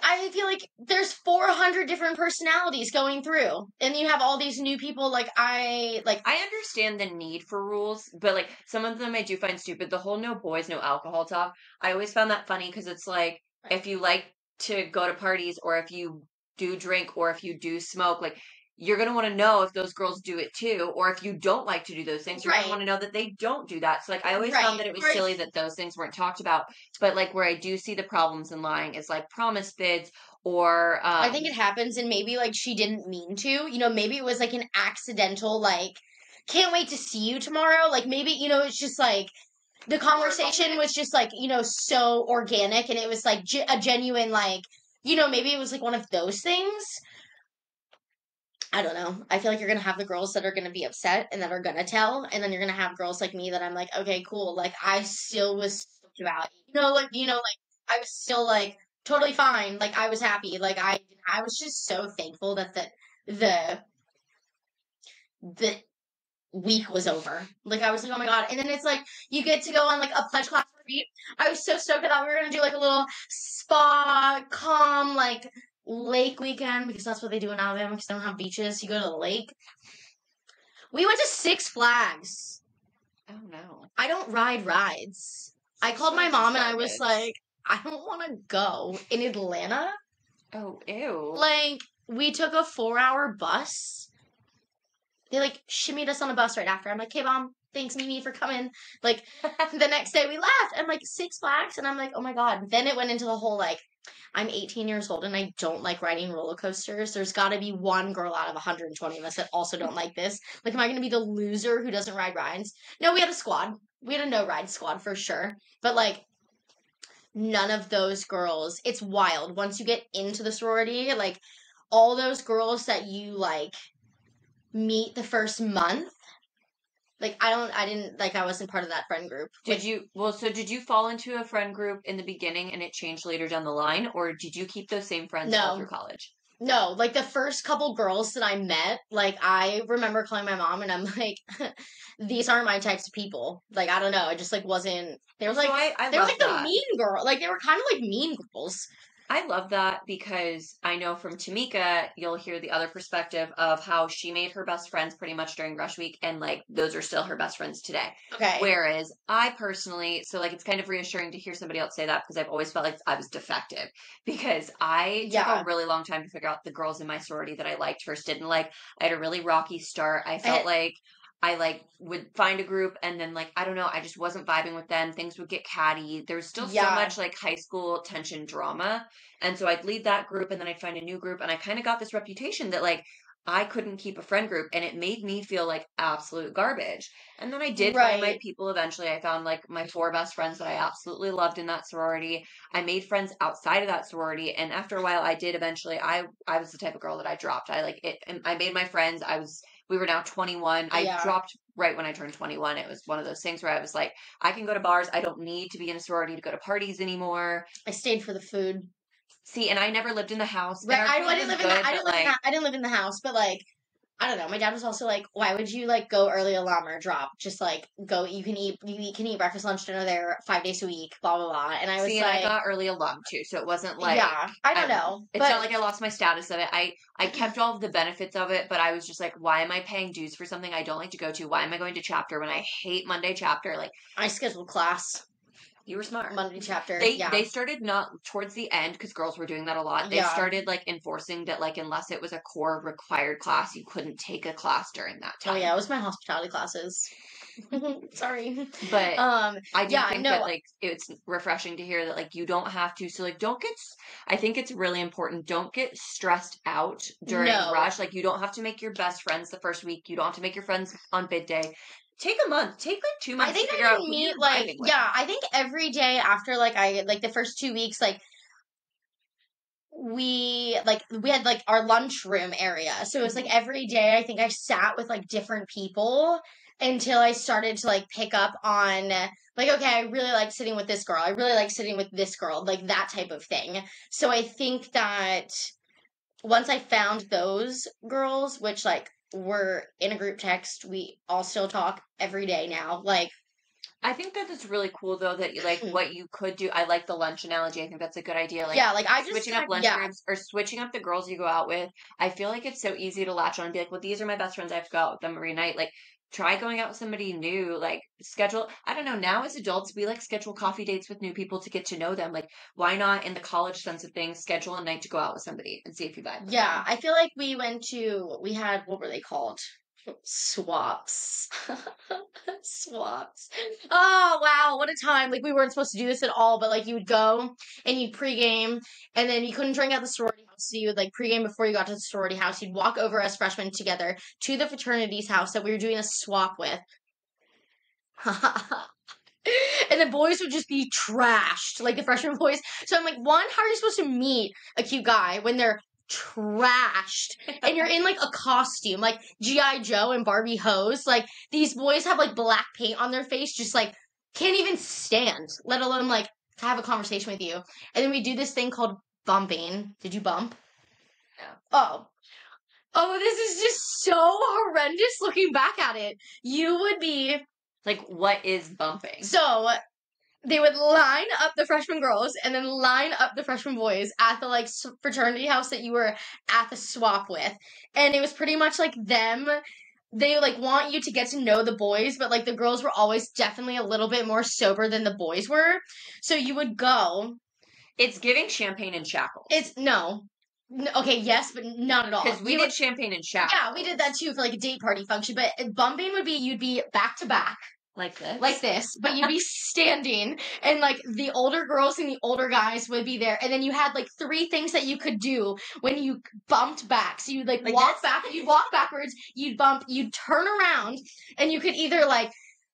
I feel like there's 400 different personalities going through, and you have all these new people. I understand the need for rules, but like some of them I do find stupid. The whole no boys, no alcohol talk. I always found that funny because it's like if you like to go to parties, or if you do drink, or if you do smoke, like you're going to want to know if those girls do it too, or if you don't like to do those things, you're going to want to know that they don't do that. So like I always found that it was silly that those things weren't talked about. But like where I do see the problems in lying is like promise bids, or I think it happens, and maybe like she didn't mean to. You know, maybe it was like an accidental like, can't wait to see you tomorrow. Like maybe, you know, it's just like the conversation was just like, you know, so organic, and it was like a genuine like, you know, maybe it was like one of those things. I don't know. I feel like you're going to have the girls that are going to be upset and that are going to tell. And then you're going to have girls like me that I'm like, okay, cool. Like, I still was stoked about it. I was still like totally fine. Like, I was happy. Like, I was just so thankful that the week was over. Like, I was like, oh my God. And then it's like, you get to go on like a pledge class retreat. I was so stoked. I thought we were going to do like a little spa, calm, like, lake weekend, because that's what they do in Alabama because they don't have beaches. You go to the lake. We went to Six Flags. Oh no. I don't ride rides. I called my mom and I was like, I don't want to go. In Atlanta? Oh, ew. Like, we took a 4-hour bus. They like shimmied us on a bus right after. I'm like, hey mom, thanks Mimi for coming. Like, the next day we left. I'm like, Six Flags? And I'm like, oh my God. Then it went into the whole like, I'm 18 years old and I don't like riding roller coasters. There's got to be one girl out of 120 of us that also don't like this. Like, am I going to be the loser who doesn't ride rides? No, we had a squad. we had a no ride squad for sure, but like none of those girls. It's wild once you get into the sorority. Like all those girls that you like meet the first month. Like I wasn't part of that friend group. Did you fall into a friend group in the beginning and it changed later down the line, or did you keep those same friends all through college? No, like the first couple girls that I met, like I remember calling my mom and I'm like, these aren't my types of people. Like I don't know, it just like wasn't. They were like they were like the mean girl. Like they were kind of like mean girls. I love that because I know from Tamika, you'll hear the other perspective of how she made her best friends pretty much during Rush Week, and like those are still her best friends today. Okay. Whereas I personally, so like it's kind of reassuring to hear somebody else say that because I've always felt like I was defective because I took a really long time to figure out the girls in my sorority that I liked versus didn't like. I had a really rocky start. I felt like I like would find a group and then like I don't know, I just wasn't vibing with them. Things would get catty. There was still so much like high school tension drama. And so I'd leave that group and then I'd find a new group and I kind of got this reputation that like I couldn't keep a friend group and it made me feel like absolute garbage. And then I did find my people eventually. I found like my 4 best friends that I absolutely loved in that sorority. I made friends outside of that sorority and after a while I did eventually I was the type of girl that I dropped. I like it and I made my friends. We were now 21. I dropped right when I turned 21. It was one of those things where I was like, I can go to bars. I don't need to be in a sorority to go to parties anymore. I stayed for the food. See, and I never lived in the house. Right, I didn't live in the house, but like, I don't know. My dad was also like, "Why would you like go early alarm or drop? Just like go. You can eat breakfast, lunch, dinner there 5 days a week. Blah blah blah." And I was and I got early alarm too, so it wasn't like I don't know. It's not like I lost my status of it. I kept all of the benefits of it, but I was just like, why am I paying dues for something I don't like to go to? Why am I going to chapter when I hate Monday chapter? Like I scheduled class. You were smart. Monday chapter. They started not towards the end because girls were doing that a lot. They started like enforcing that like unless it was a core required class, you couldn't take a class during that time. Oh yeah, it was my hospitality classes. Sorry, but I do think that like it's refreshing to hear that like you don't have to. So like don't get. I think it's really important. Don't get stressed out during Rush. Like you don't have to make your best friends the first week. You don't have to make your friends on bid day. Take a month. Take like 2 months. I think to figure I out can meet like I think every day after like the first 2 weeks like we had like our lunchroom area. So it was like every day I think I sat with like different people until I started to like pick up on like okay, I really like sitting with this girl. I really like sitting with this girl. Like that type of thing. So I think that once I found those girls, which like we're in a group text. We all still talk every day now. Like, I think that it's really cool though that you like what you could do. I like the lunch analogy. I think that's a good idea. Like, like I just switching up lunch groups or switching up the girls you go out with. I feel like it's so easy to latch on and be like, well, these are my best friends. I have to go out with them every night. Like, try going out with somebody new, like schedule. I don't know. Now as adults, we like schedule coffee dates with new people to get to know them. Like, why not in the college sense of things, schedule a night to go out with somebody and see if you vibe with them. I feel like we had, what were they called? Swaps. Swaps. Oh, wow. What a time. Like, we weren't supposed to do this at all, but like you would go and you'd pregame and then you couldn't drink at the sorority house. So you would like pregame before you got to the sorority house. You'd walk over as freshmen together to the fraternity's house that we were doing a swap with. And the boys would just be trashed, like the freshman boys. So I'm like, one, how are you supposed to meet a cute guy when they're trashed and you're in like a costume like G.I. Joe and Barbie hose? Like these boys have like black paint on their face, just like can't even stand, let alone like have a conversation with you. And then we do this thing called bumping. Did you bump? Yeah. Oh, this is just so horrendous looking back at it. You would be like, what is bumping? So they would line up the freshman girls and then line up the freshman boys at the like fraternity house that you were at the swap with. And it was pretty much like them. They like want you to get to know the boys, but like the girls were always definitely a little bit more sober than the boys were. So you would go. It's giving champagne and shackles. Okay, yes, but not at all. Because we did champagne and shackles. Yeah, we did that too for like a date party function. But bumping would be you'd be back to back. Like this, but you'd be standing, and like the older girls and the older guys would be there, and then you had like 3 things that you could do when you bumped back. So you'd like walk back, you'd walk backwards, you'd bump, you'd turn around, and you could either like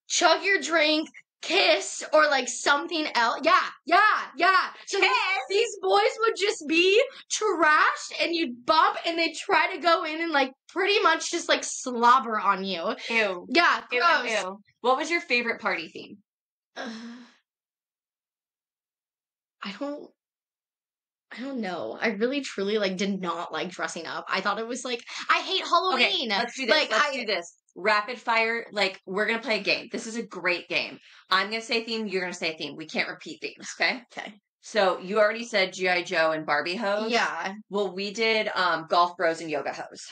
chug your drink, kiss, or like something else. Yeah. So these boys would just be trashed and you'd bump and they'd try to go in and like pretty much just like slobber on you. Ew. Yeah, Ew, gross. ew, ew. What was your favorite party theme? I don't know. I really truly like did not like dressing up. I thought it was like I hate Halloween. Okay, let's do this. Like, Let's do this. Rapid fire. Like, we're gonna play a game. This is a great game. I'm gonna say a theme. You're gonna say a theme. We can't repeat themes. Okay. Okay. So you already said GI Joe and Barbie hose. Yeah. Well, we did golf bros and yoga hose.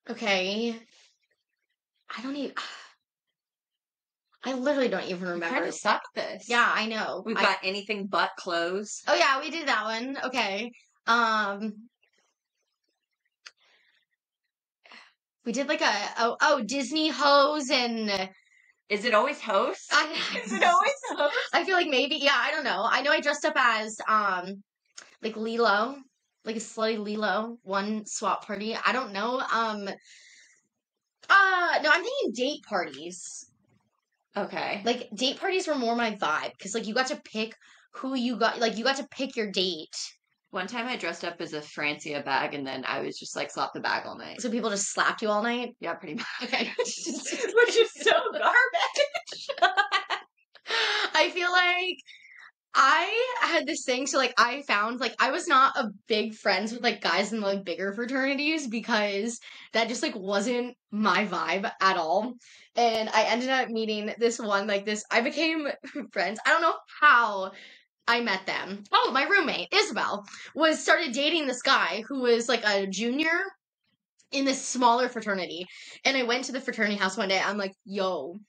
Okay. I literally don't even remember. Kind of suck this. Yeah, I know. We've got anything but clothes. Oh yeah, we did that one. Okay. We did like Disney hose and Is it always hose? Is it always hose? I feel like maybe, yeah, I don't know. I know I dressed up as like Lilo, like a slutty Lilo, one swap party. I don't know. No, I'm thinking date parties. Okay. Like date parties were more my vibe because like you got to pick who you got, like you got to pick your date. One time I dressed up as a Francia bag and then I was just like slap the bag all night. So people just slapped you all night? Yeah, pretty much. Okay. Which is so garbage. I feel like I had this thing, so like I found like I was not a big friends with like guys in like bigger fraternities because that just like wasn't my vibe at all. And I ended up meeting this one, like this, I became friends. I don't know how I met them. Oh, my roommate, Isabel, started dating this guy who was like a junior in this smaller fraternity. And I went to the fraternity house one day. I'm like, yo,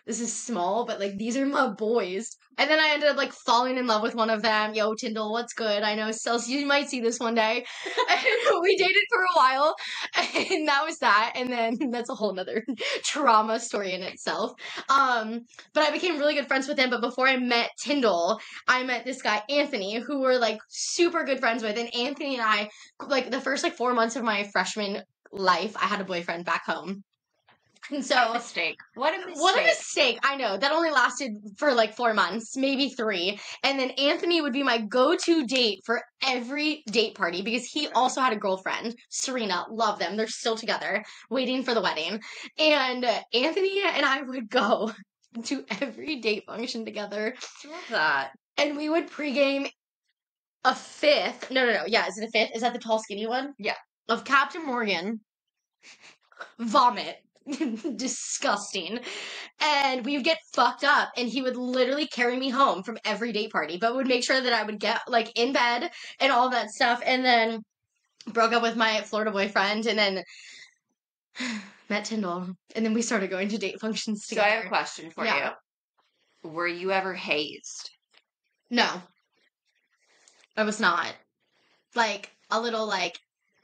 this is small, but like these are my boys. And then I ended up like falling in love with one of them. Yo, Tyndall, what's good? I know, Celsius, you might see this one day. And we dated for a while, and that was that. And then that's a whole nother trauma story in itself. But I became really good friends with him. But before I met Tyndall, I met this guy, Anthony, who we're like super good friends with. And Anthony and I, like the first like 4 months of my freshman life, I had a boyfriend back home. And so, what a mistake. What a mistake. What a mistake. I know. That only lasted for like 4 months, maybe 3. And then Anthony would be my go-to date for every date party because he also had a girlfriend, Serena. Love them. They're still together, waiting for the wedding. And Anthony and I would go to every date function together. I love that. And we would pregame a fifth. No. Yeah, is it a fifth? Is that the tall, skinny one? Yeah. Of Captain Morgan. Vomit. Disgusting. And we would get fucked up and he would literally carry me home from every date party, but would make sure that I would get like in bed and all that stuff. And then broke up with my Florida boyfriend and then met Tyndall. And then we started going to date functions together. So I have a question for you. Were you ever hazed? No. I was not. Like a little like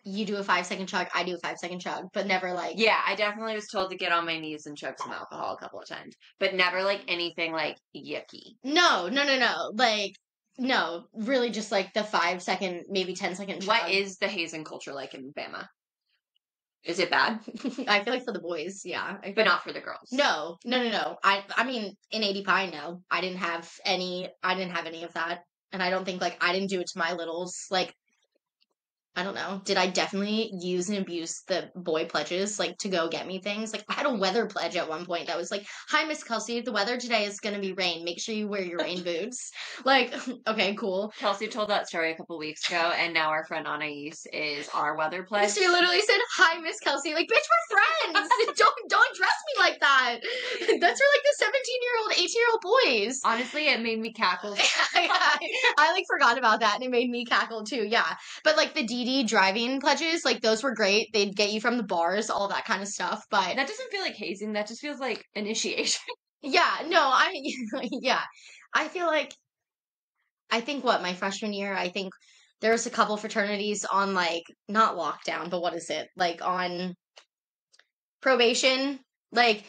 you do a 5-second chug, I do a 5-second chug, but never like... Yeah, I definitely was told to get on my knees and chug some alcohol a couple of times, but never like anything like yucky. No. Like, no, really just like the 5-second, maybe 10-second chug. What is the hazing culture like in Bama? Is it bad? I feel like for the boys, yeah. But not for the girls. No. I mean, in 80 Pie, no. I didn't have any of that. And I don't think, like, I didn't do it to my littles. Like, I don't know. Did I definitely use and abuse the boy pledges, like, to go get me things? Like, I had a weather pledge at one point that was like, hi, Miss Kelci, the weather today is going to be rain. Make sure you wear your rain boots. Like, okay, cool. Kelci told that story a couple weeks ago, and now our friend Anais is our weather pledge. She literally said, hi, Miss Kelci. Like, bitch, we're friends. don't dress me like that. That's for, like, the 17-year-old, 18-year-old boys. Honestly, it made me cackle. I like, forgot about that, and it made me cackle, too, yeah. But, like, the DD driving pledges, like, those were great. They'd get you from the bars, all that kind of stuff, but... That doesn't feel like hazing. That just feels like initiation. Yeah, no, yeah. I feel like... I think, my freshman year, I think there was a couple fraternities on, like, not lockdown, but what is it? Like, on probation. Like,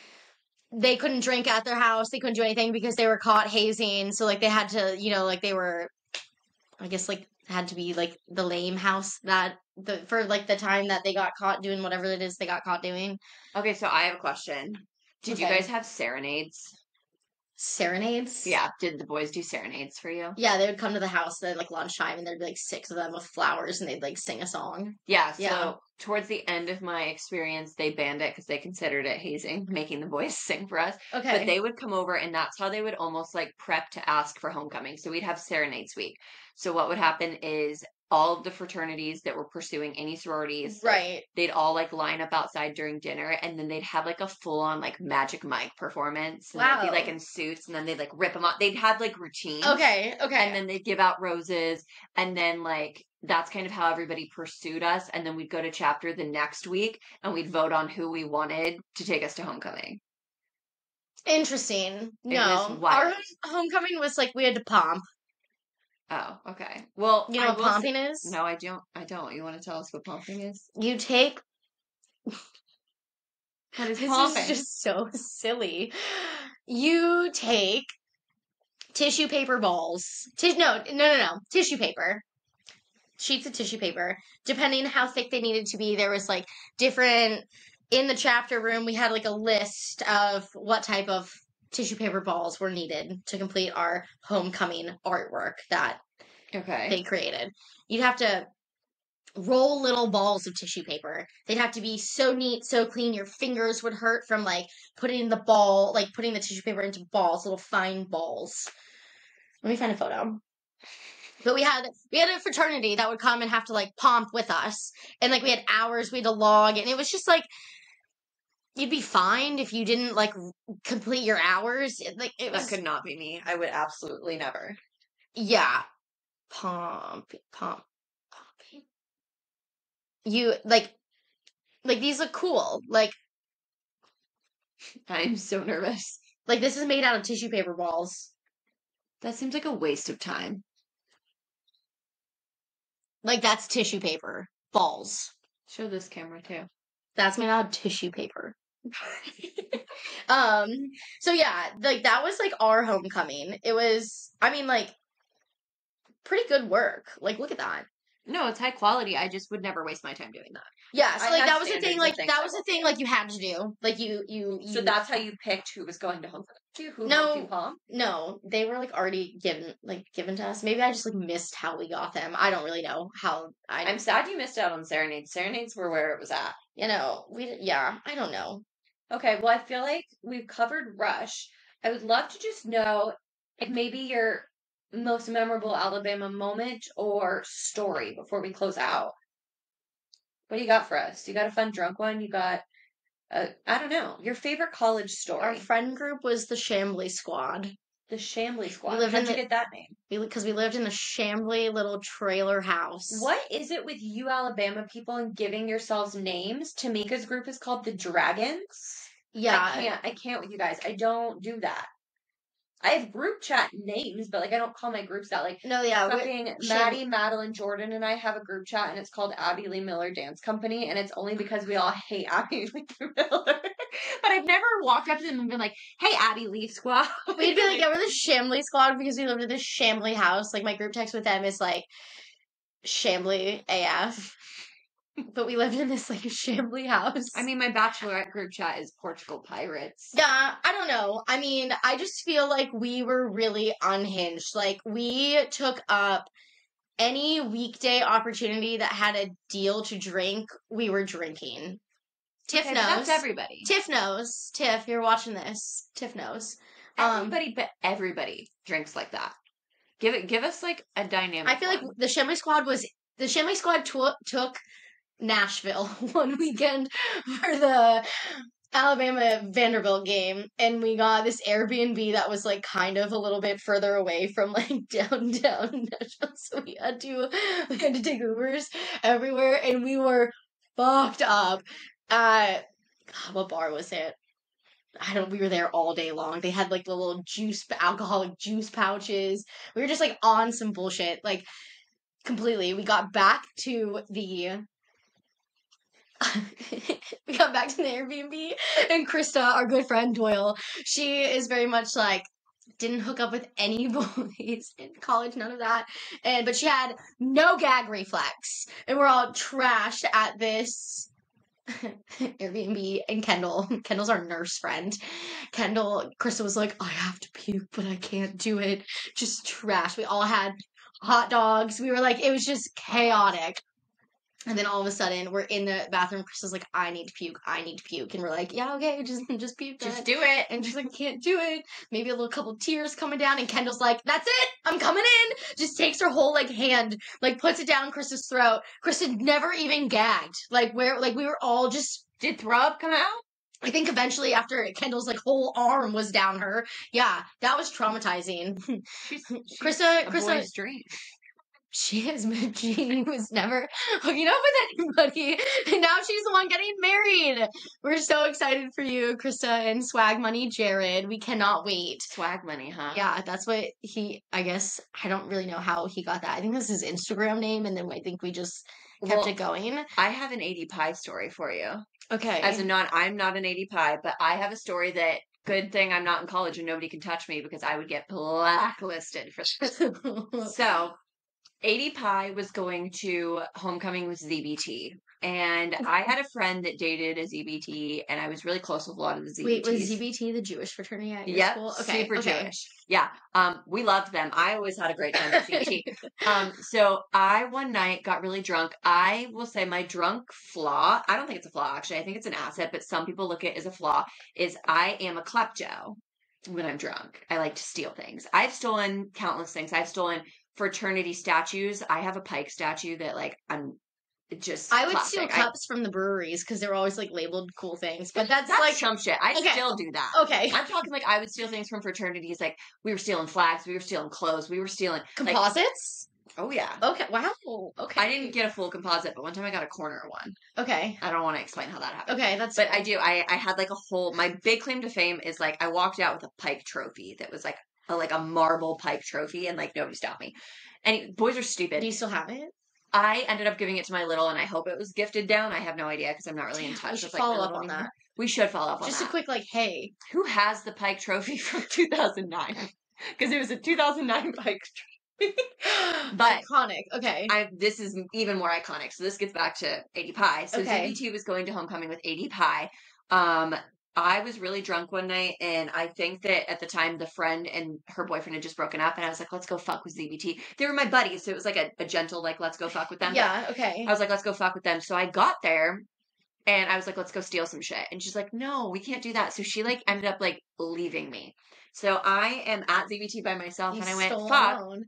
they couldn't drink at their house. They couldn't do anything because they were caught hazing. So, like, they had to, like, they were, I guess, like, had to be, like, the lame house for, like, the time that they got caught doing whatever it is they got caught doing. Okay, so I have a question. Did you guys have serenades? Serenades? Yeah. Did the boys do serenades for you? Yeah, they would come to the house at like lunchtime and there'd be like 6 of them with flowers and they'd like sing a song. Yeah, so Yeah. towards the end of my experience, they banned it because they considered it hazing, making the boys sing for us. Okay. But they would come over, and that's how they would almost like prep to ask for homecoming. So we'd have serenades week. So what would happen is all of the fraternities that were pursuing any sororities, Right. like, they'd all like line up outside during dinner, and then they'd have like a full on like Magic Mike performance. And Wow. they'd be like in suits, and then they'd like rip them off. They'd have like routines. Okay. And then they'd give out roses, and then like that's kind of how everybody pursued us. And then we'd go to chapter the next week, and we'd vote on who we wanted to take us to homecoming. Interesting. was No. wild. Our homecoming was like we had to pomp. Oh, okay. Well, You know what pomping is? No, I don't. I don't. You want to tell us what pomping is? You take. What is This pomping? is just so silly. You take tissue paper balls. No. Tissue paper. Sheets of tissue paper. Depending how thick they needed to be, there was like different. In the chapter room, we had like a list of what type of tissue paper balls were needed to complete our homecoming artwork that they created. You'd have to roll little balls of tissue paper. They'd have to be so neat, so clean, your fingers would hurt from like putting the tissue paper into balls, little fine balls. Let me find a photo. But we had a fraternity that would come and have to like pomp with us. And like we had hours we had to log, and it was just like you'd be fined if you didn't like complete your hours. That could not be me. I would absolutely never. Yeah. Pomp. You like these look cool. Like I'm so nervous. Like this is made out of tissue paper balls. That seems like a waste of time. Like that's tissue paper balls. Show this camera too. That's made out of tissue paper. So yeah, like that was like our homecoming. It was, I mean, like pretty good work. Like look at that. No, it's high quality. I just would never waste my time doing that. Yeah, so like that was the thing. Like that was the thing. Like you had to do. Like you. So that's how you picked who was going to homecoming. Who No, helped you pomp? No, they were like already given to us. Maybe I just like missed how we got them. I don't really know how. I'm sad you missed out on serenades. Serenades were where it was at. You know, I don't know. Okay, well, I feel like we've covered Rush. I would love to just know if maybe your most memorable Alabama moment or story before we close out. What do you got for us? You got a fun drunk one? You got, I don't know, your favorite college story? Our friend group was the Chambly Squad. The Chambly Squad. How'd you get that name? Because we lived in a Chambly little trailer house. What is it with you Alabama people and giving yourselves names? Tamika's group is called the Dragons. Yeah. I can't with you guys. I don't do that. I have group chat names, but like I don't call my groups that. Like no, yeah, fucking Maddie, Madeline, Jordan, and I have a group chat, and it's called Abby Lee Miller Dance Company, and it's only because we all hate Abby Lee Miller. But I've never walked up to them and been like, "Hey, Abby Lee Squad." We'd be like, "Yeah, we're the Chambly Squad," because we lived in this Chambly house. Like my group text with them is like Chambly AF. But we lived in this like Chambly house. I mean, my bachelorette group chat is Portugal Pirates. Yeah, I don't know. I mean, I just feel like we were really unhinged. Like we took up any weekday opportunity that had a deal to drink, we were drinking. Tiff knows. That's everybody. Tiff knows. Tiff, you're watching this. Tiff knows. Everybody drinks like that. Give us like a dynamic. I feel like the Chambly Squad took Nashville one weekend for the Alabama Vanderbilt game, and we got this Airbnb that was like kind of a little bit further away from like downtown Nashville, so we had to take Ubers everywhere, and we were fucked up. What bar was it? We were there all day long. They had like the little alcoholic juice pouches. We were just like on some bullshit, like completely. We got back to the Airbnb, and Krista, our good friend Doyle, she is very much like didn't hook up with any boys in college, none of that. But she had no gag reflex, and we're all trashed at this Airbnb and Kendall. Kendall's our nurse friend. Krista was like, I have to puke, but I can't do it. Just trash. We all had hot dogs. We were like, it was just chaotic. And then all of a sudden, we're in the bathroom. Krista's like, I need to puke. And we're like, yeah, okay, just puke. Just do it. And she's like, can't do it. Maybe a little couple tears coming down. And Kendall's like, that's it. I'm coming in. Just takes her whole hand, puts it down Krista's throat. Krista never even gagged. We were all just. Did throw up come out? I think eventually after Kendall's whole arm was down her. Yeah, that was traumatizing. She's Krista, boy's dream. She was never hooking up with anybody. And now she's the one getting married. We're so excited for you, Krista and Swag Money Jared. We cannot wait. Swag Money, huh? Yeah, that's what I guess, I don't really know how he got that. I think this is his Instagram name, and then I think we just kept it going. I have an 80 pie story for you. Okay. I'm not an 80 pie, but I have a story that, good thing I'm not in college and nobody can touch me because I would get blacklisted for this. So, 80 Pie was going to homecoming with ZBT. And I had a friend that dated a ZBT, and I was really close with a lot of the ZBTs. Wait, was ZBT the Jewish fraternity at your school? Okay, super Jewish. Yeah, we loved them. I always had a great time at ZBT. So I, one night, got really drunk. I will say my drunk flaw, I don't think it's a flaw, actually. I think it's an asset, but some people look at it as a flaw, is I am a klepto when I'm drunk. I like to steal things. I've stolen countless things. I've stolen fraternity statues. I have a Pike statue that I'm just I would classic. steal cups from the breweries because they were always labeled cool things, but that's chump shit. I still do that. Okay, I'm talking I would steal things from fraternities. We were stealing flags, we were stealing clothes, we were stealing composites. Oh yeah. Okay. Wow. Okay. I didn't get a full composite, but one time I got a corner one. Okay. I don't want to explain how that happened. Okay, that's. But cool. I do. I had a whole. My big claim to fame is I walked out with a Pike trophy that was a marble Pike trophy, and nobody stopped me. And boys are stupid. Do you still have it? I ended up giving it to my little, and I hope it was gifted down. I have no idea because I'm not really in touch. We should follow up on that. We should follow up on that. Just a quick, hey. Who has the Pike trophy from 2009? Because it was a 2009 Pike trophy. But iconic. Okay. This is even more iconic. So this gets back to 80 Pie. So ZBT was going to homecoming with 80 Pie. I was really drunk one night, and I think that at the time the friend and her boyfriend had just broken up, and I was like, let's go fuck with ZBT. They were my buddies, so it was a gentle, let's go fuck with them. Yeah, okay. I was like, let's go fuck with them. So I got there, and I was like, let's go steal some shit. And she's like, no, we can't do that. So she ended up leaving me. So I am at ZBT by myself, and I went, fuck. Alone.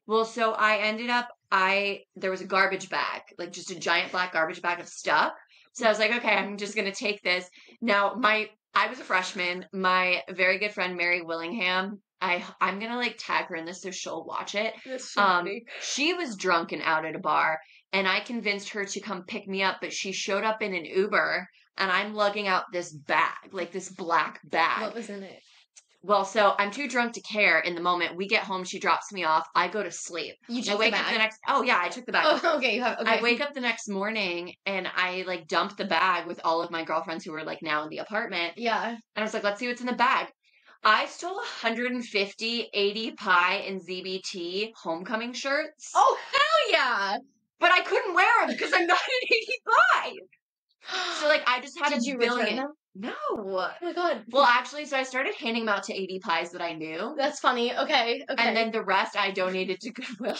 Well, so I ended up, there was a garbage bag, just a giant black garbage bag of stuff. So I was like, okay, I'm just going to take this. Now, I was a freshman. My very good friend, Mary Willingham, I'm going to tag her in this so she'll watch it. That's so funny. She was drunk and out at a bar, and I convinced her to come pick me up, but she showed up in an Uber, and I'm lugging out this bag, this black bag. What was in it? Well, so I'm too drunk to care in the moment. We get home, she drops me off. I go to sleep. You took the bag? Oh, yeah, I took the bag. Oh, okay. Okay. I wake up the next morning, and I, dump the bag with all of my girlfriends who were, now in the apartment. Yeah. And I was like, let's see what's in the bag. I stole 150 80 Pie and ZBT homecoming shirts. Oh, hell yeah! But I couldn't wear them because I'm not an 80 Pie. So, I just had Did you return them? No. Oh my god. Well, actually, so I started handing them out to 80 Pies that I knew. That's funny. Okay. And then the rest I donated to Goodwill.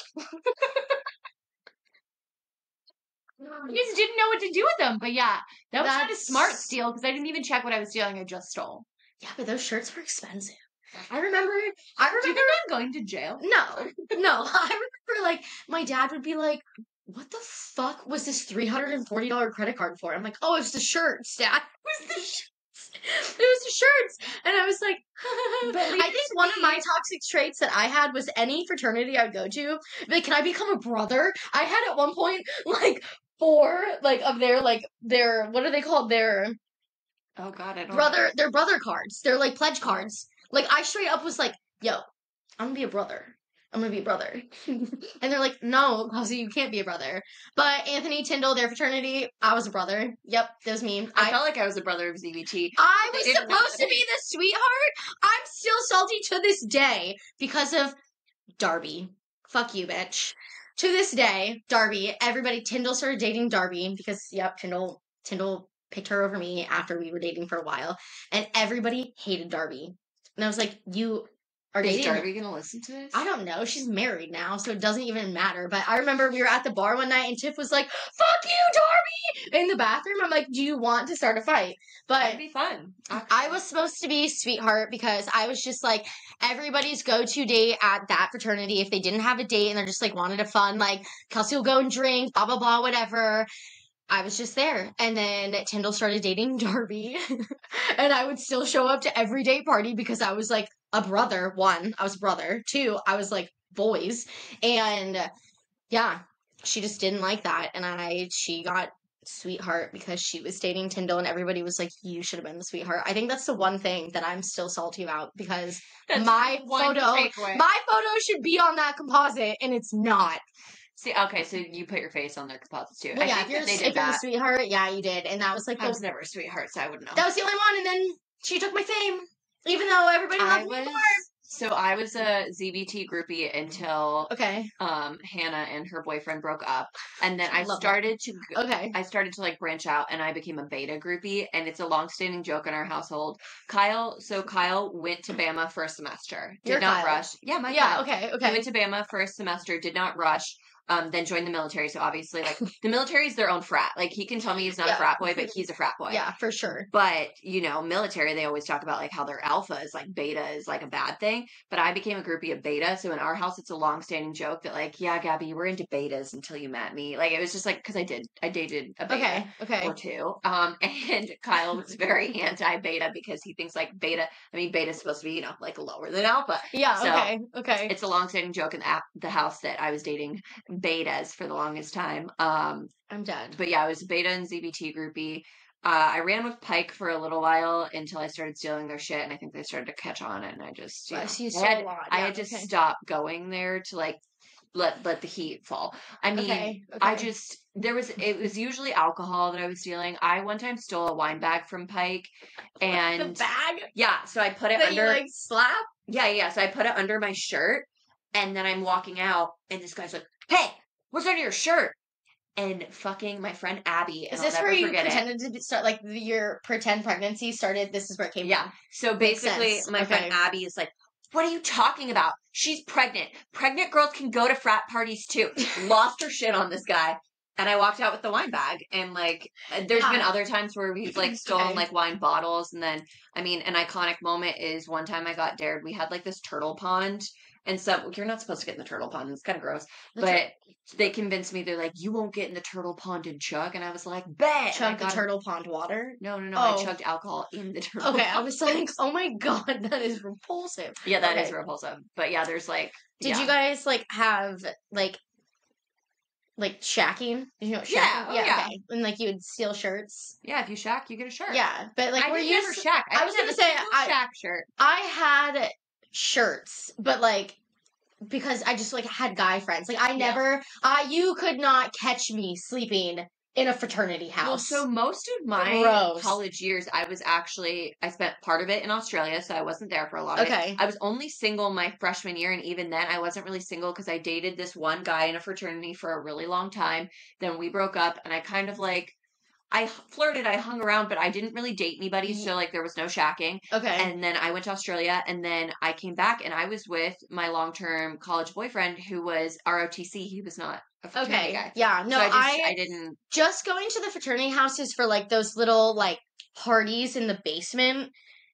I just didn't know what to do with them. But yeah, that was not a smart steal because I didn't even check what I was stealing. I just stole. Yeah, but those shirts were expensive. I remember. Do you think I'm going to jail? No. I remember, my dad would be like, what the fuck was this $340 credit card for? I'm like, oh, it's the shirts, Dad. It was the shirts. And I was like, I think one of my toxic traits that I had was any fraternity I would go to, can I become a brother? I had at one point, 4, of their, what are they called? Oh God, I don't know. They're brother cards. They're pledge cards. I straight up was like, yo, I'm gonna be a brother. I'm gonna be a brother. And they're like, no, Kelsey, you can't be a brother. But Anthony, Tyndall, their fraternity, I was a brother. Yep, that was me. I felt like I was a brother of ZBT. I was supposed to be the sweetheart. I'm still salty to this day because of Darby. Fuck you, bitch. To this day, Darby, Tyndall started dating Darby because, yep, Tyndall picked her over me after we were dating for a while, and everybody hated Darby. And I was like, you are Is dating. Darby gonna listen to this? I don't know. She's married now, so it doesn't even matter. But I remember we were at the bar one night and Tiff was like, "Fuck you, Darby!" in the bathroom. I'm like, "Do you want to start a fight?" But That'd be fun. I was supposed to be sweetheart because I was just like everybody's go-to date at that fraternity. If they didn't have a date and they're just like wanted a fun, like Kelsey will go and drink, blah blah blah, whatever. I was just there. And then Tyndall started dating Darby. And I would still show up to every date party because I was like a brother. One, I was a brother. Two, I was like boys. And yeah, she just didn't like that. And she got sweetheart because she was dating Tyndall and everybody was like, you should have been the sweetheart. I think that's the one thing that I'm still salty about because my photo should be on that composite and it's not. See, okay, so you put your face on their composites too. Well, yeah, if you're the sweetheart, yeah, you did. And that was like I was never a sweetheart, so I wouldn't know. That was the only one, and then she took my fame. Even though everybody loved me more. So I was a ZBT groupie until okay. Hannah and her boyfriend broke up. And then I started to like branch out and I became a beta groupie, and it's a long-standing joke in our household. Kyle went to Bama for a semester. Did not rush. Yeah, Kyle. Okay. He went to Bama for a semester, did not rush. Then joined the military. So obviously, like, the military is their own frat. Like, he can tell me he's not a frat boy, but he's a frat boy. Yeah, for sure. But, military, they always talk about, like, how they're alpha is, like, beta is, like, a bad thing. But I became a groupie of beta. So in our house, it's a long-standing joke that, like, yeah, Gabby, you were into betas until you met me. Like, it was just, like, because I dated a beta or two. And Kyle was very anti-beta because he thinks, like, beta is supposed to be, like, lower than alpha. Yeah, so okay. It's a long-standing joke in the house that I was dating betas for the longest time. I'm dead. But yeah, I was a beta and ZBT groupie. I ran with Pike for a little while until I started stealing their shit, and I think they started to catch on, and I just I had to stop going there to like let the heat fall. I mean, it was usually alcohol that I was stealing. I one time stole a wine bag from Pike, and the bag. Yeah, so I put it under. You, like, slap. Yeah. So I put it under my shirt, and then I'm walking out, and this guy's like, "Hey, what's under your shirt?" And fucking my friend Abby. And is this where you pretended to start, like, your pretend pregnancy started? This is where it came from. Yeah. So basically, my friend Abby is like, "What are you talking about? She's pregnant. Pregnant girls can go to frat parties too." Lost her shit on this guy. And I walked out with the wine bag. And, like, there's been other times where we've, like, stolen, like, wine bottles. And then, I mean, an iconic moment is one time I got dared. We had, like, this turtle pond. And so you're not supposed to get in the turtle pond. It's kind of gross. But they convinced me. They're like, "You won't get in the turtle pond and chug." And I was like, "Bet." Chug the turtle pond water? No. I chugged alcohol in the turtle pond. I was like, oh my God, that is repulsive. Yeah, that is repulsive. But yeah, there's like... Did you guys, like, have, like shacking? Did you know what shacking? Yeah. Okay. And, like, you would steal shirts? Yeah, if you shack, you get a shirt. Yeah. But, like, I never shack. I was going to say, shack shirt. I had shirts, but, like, because I just, like, had guy friends. Like, you could not catch me sleeping in a fraternity house. Well, so most of my college years, I spent part of it in Australia, so I wasn't there for a lot of it. I was only single my freshman year, and even then, I wasn't really single because I dated this one guy in a fraternity for a really long time. Then we broke up, and I kind of, like, I flirted, I hung around, but I didn't really date anybody, so, like, there was no shacking. Okay. And then I went to Australia, and then I came back, and I was with my long-term college boyfriend, who was ROTC. He was not a fraternity guy. Yeah, no, so I didn't... Just going to the fraternity houses for, like, those little, like, parties in the basement,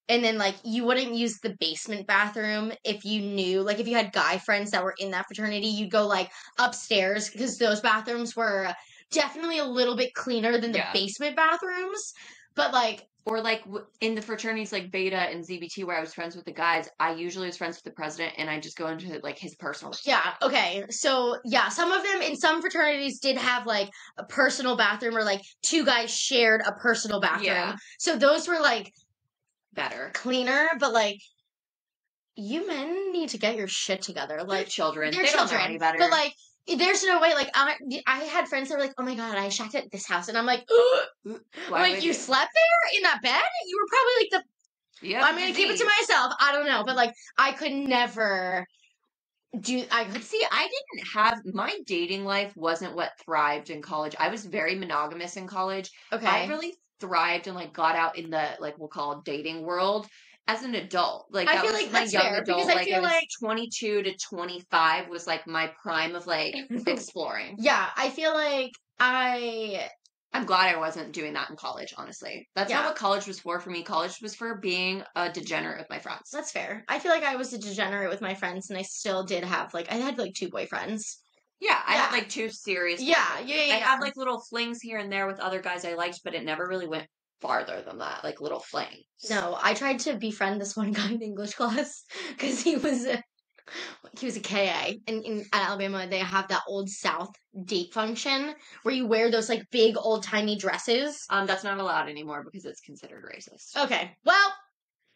and then, like, you wouldn't use the basement bathroom if you knew, like, if you had guy friends that were in that fraternity, you'd go, like, upstairs, because those bathrooms were... definitely a little bit cleaner than the basement bathrooms, but, like... Or, like, in the fraternities, like, Beta and ZBT, where I was friends with the guys, I usually was friends with the president, and I just go into, like, his personal... Yeah, okay. So, yeah, some of them, in some fraternities, did have, like, a personal bathroom, or, like, two guys shared a personal bathroom. Yeah. So those were, like... better. Cleaner, but, like... You men need to get your shit together. Like, they're children. They're children. Don't know any better. But, like... There's no way, like, I had friends that were like, "Oh my God, I shacked at this house." And I'm like, ugh. Like, you slept there in that bed? You were probably like yeah, I'm going to keep it to myself. I don't know. But, like, I could never I didn't have, my dating life wasn't what thrived in college. I was very monogamous in college. Okay. I really thrived and like got out in the like we'll call dating world as an adult. Like I that feel was like my that's young fair, adult. because I Like feel I was like 22 to 25 was like my prime of like exploring. yeah, I feel like I'm glad I wasn't doing that in college, honestly. That's not Yeah. what college was for me. College was for being a degenerate with my friends. That's fair. I feel like I was a degenerate with my friends, and I still did have I had like 2 boyfriends. Yeah, I Yeah. had like 2 serious. Yeah, boyfriends. yeah. I had like little flings here and there with other guys I liked, but it never really went farther than that, like little flings. No, I tried to befriend this one guy in English class because he was a KA. And in at Alabama, they have that Old South date function where you wear those like big old timey dresses. That's not allowed anymore because it's considered racist. Okay, well,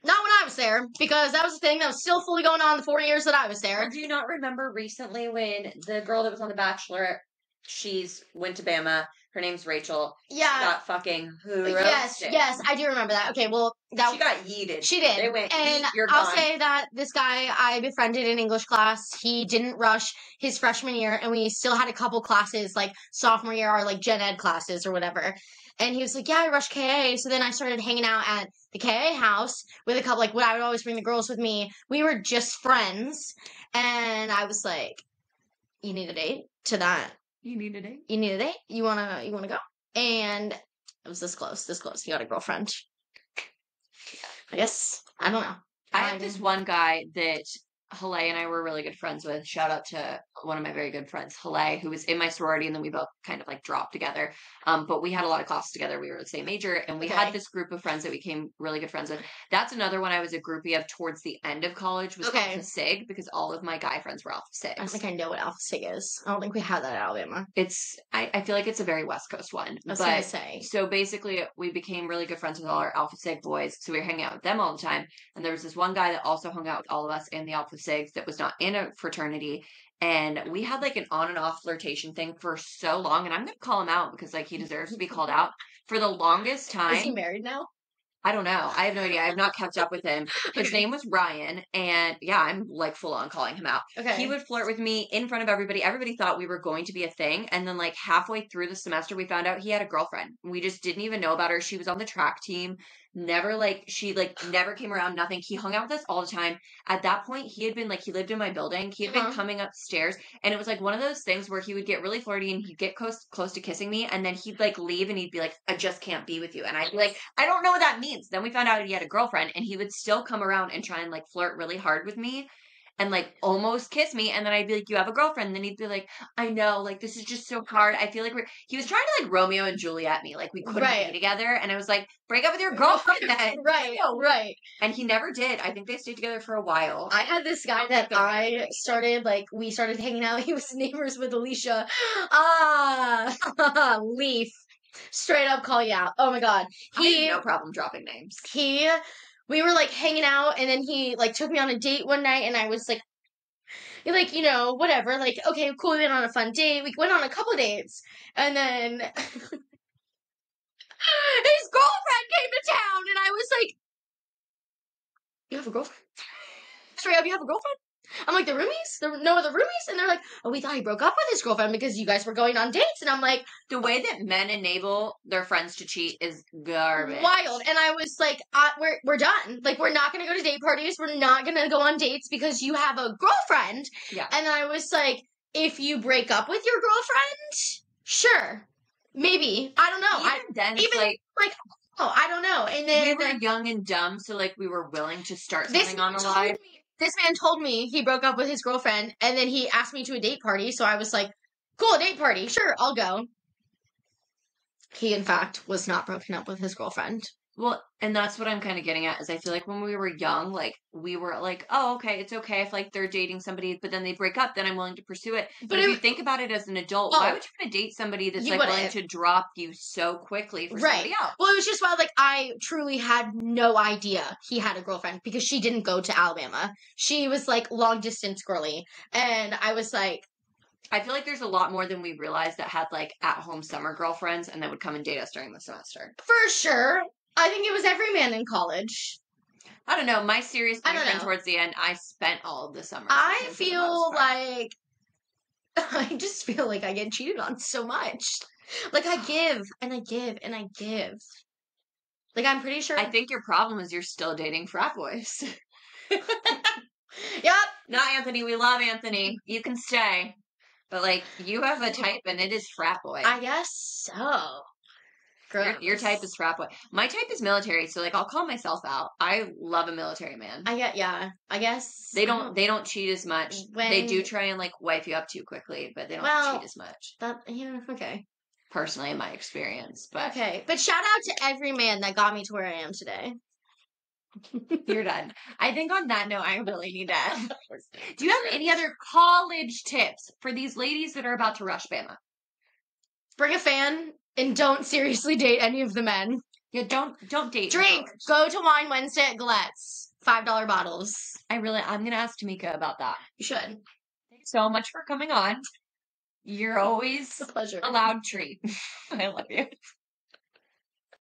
not when I was there, because that was a thing that was still fully going on the 4 years that I was there. Well, do you not remember recently when the girl that was on The Bachelor, went to Bama, her name's Rachel, Yeah. she got fucking roasted. Yes, I do remember that. Okay, well, She got yeeted. She did. They went, and "Yeet, you're I'll gone." say that this guy I befriended in English class, he didn't rush his freshman year, and we still had a couple classes, like sophomore year, or like gen ed classes or whatever. And he was like, yeah, I rushed KA. So then I started hanging out at the KA house with a couple, like, I would always bring the girls with me. We were just friends. And I was like, you need a date to that. You need a date? You need a date? You wanna go? And it was this close. He got a girlfriend. I guess, I don't know. I had this one guy that Hale and I were really good friends with. Shout out to one of my very good friends, Hale, who was in my sorority, and then we both kind of like dropped together. But we had a lot of classes together. We were the same major, and we had this group of friends that we became really good friends with. That's another one I was a groupie of towards the end of college was Alpha Sig, because all of my guy friends were Alpha Sig. I think I know what Alpha Sig is. I don't think we had that at Alabama. I feel like it's a very West Coast one. I was gonna say. So basically, we became really good friends with all our Alpha Sig boys, so we were hanging out with them all the time. And there was this one guy that also hung out with all of us in the Alpha Sigs that was not in a fraternity, and we had like an on and off flirtation thing for so long, and I'm gonna call him out because like he deserves to be called out. For the longest time. Is he married now? I don't know. I have no idea. I have not kept up with him. His name was Ryan, and yeah, I'm like full on calling him out. Okay. He would flirt with me in front of everybody. Everybody thought we were going to be a thing, and then like halfway through the semester, we found out he had a girlfriend. We just didn't even know about her. She was on the track team. She never came around, nothing. He hung out with us all the time. At that point, he lived in my building. He had been coming upstairs, and it was like one of those things where he would get really flirty and he'd get close to kissing me, and then he'd like leave and he'd be like, I just can't be with you. And I'd be like, I don't know what that means. Then we found out he had a girlfriend, and he would still come around and try and like flirt really hard with me and like almost kiss me. And then I'd be like, you have a girlfriend? And then he'd be like, I know, like this is just so hard. I feel like he was trying to like Romeo and Juliet me, like we couldn't be together. And I was like, break up with your girlfriend then. Right. And he never did. I think they stayed together for a while. I had this guy that we started hanging out. He was neighbors with Alicia. Leaf. Straight up call you out. Oh my god. I have no problem dropping names. We were like hanging out, and then he like took me on a date one night, and I was like, whatever. Like, okay, cool, we went on a fun date. We went on a couple dates, and then his girlfriend came to town, and I was like, you have a girlfriend? Straight up, you have a girlfriend? I'm like, the roomies? There were no other roomies? And they're like, oh, we thought he broke up with his girlfriend because you guys were going on dates. And I'm like, the way that men enable their friends to cheat is garbage. Wild. And I was like, we're done. Like, we're not going to go to date parties. We're not going to go on dates because you have a girlfriend. Yeah. And I was like, if you break up with your girlfriend, sure. Maybe. I don't know. I don't know. And then we were young and dumb, so like we were willing to start something on the line. This man told me he broke up with his girlfriend, and then he asked me to a date party, so I was like, cool, date party, sure, I'll go. He, in fact, was not broken up with his girlfriend. Well, and that's what I'm kind of getting at, is I feel like when we were young, like, we were like, oh, okay, it's okay if, like, they're dating somebody, but then they break up, then I'm willing to pursue it. But if you think about it as an adult, why would you want to date somebody that's, like, willing to drop you so quickly for somebody else? Well, it was just wild. Like, I truly had no idea he had a girlfriend because she didn't go to Alabama. She was, like, long-distance girly. And I was like, I feel like there's a lot more than we realized that had, like, at-home summer girlfriends and that would come and date us during the semester. For sure. I think it was every man in college. I don't know. My serious boyfriend towards the end, I spent all of the summer. I feel like I just feel like I get cheated on so much. Like I give and I give and I give. Like, I'm pretty sure. I think your problem is you're still dating frat boys. Yep. Not Anthony. We love Anthony. You can stay. But, like, you have a type, and it is frat boy. I guess so. Your type is frat boy. My type is military, so, like, I'll call myself out. I love a military man. I guess. They don't cheat as much. When- They do try and, like, wipe you up too quickly, but they don't cheat as much. Okay. Personally, in my experience. But Okay. But shout out to every man that got me to where I am today. You're done. I think on that note, I really need to. Do you have any other college tips for these ladies that are about to rush Bama? Bring a fan and don't seriously date any of the men. Yeah, don't date. Drink. Go to Wine Wednesday at Galette's. $5 bottles. I'm gonna ask Tamika about that. You should. Thanks so much for coming on. You're always It's a pleasure. a loud treat. I love you.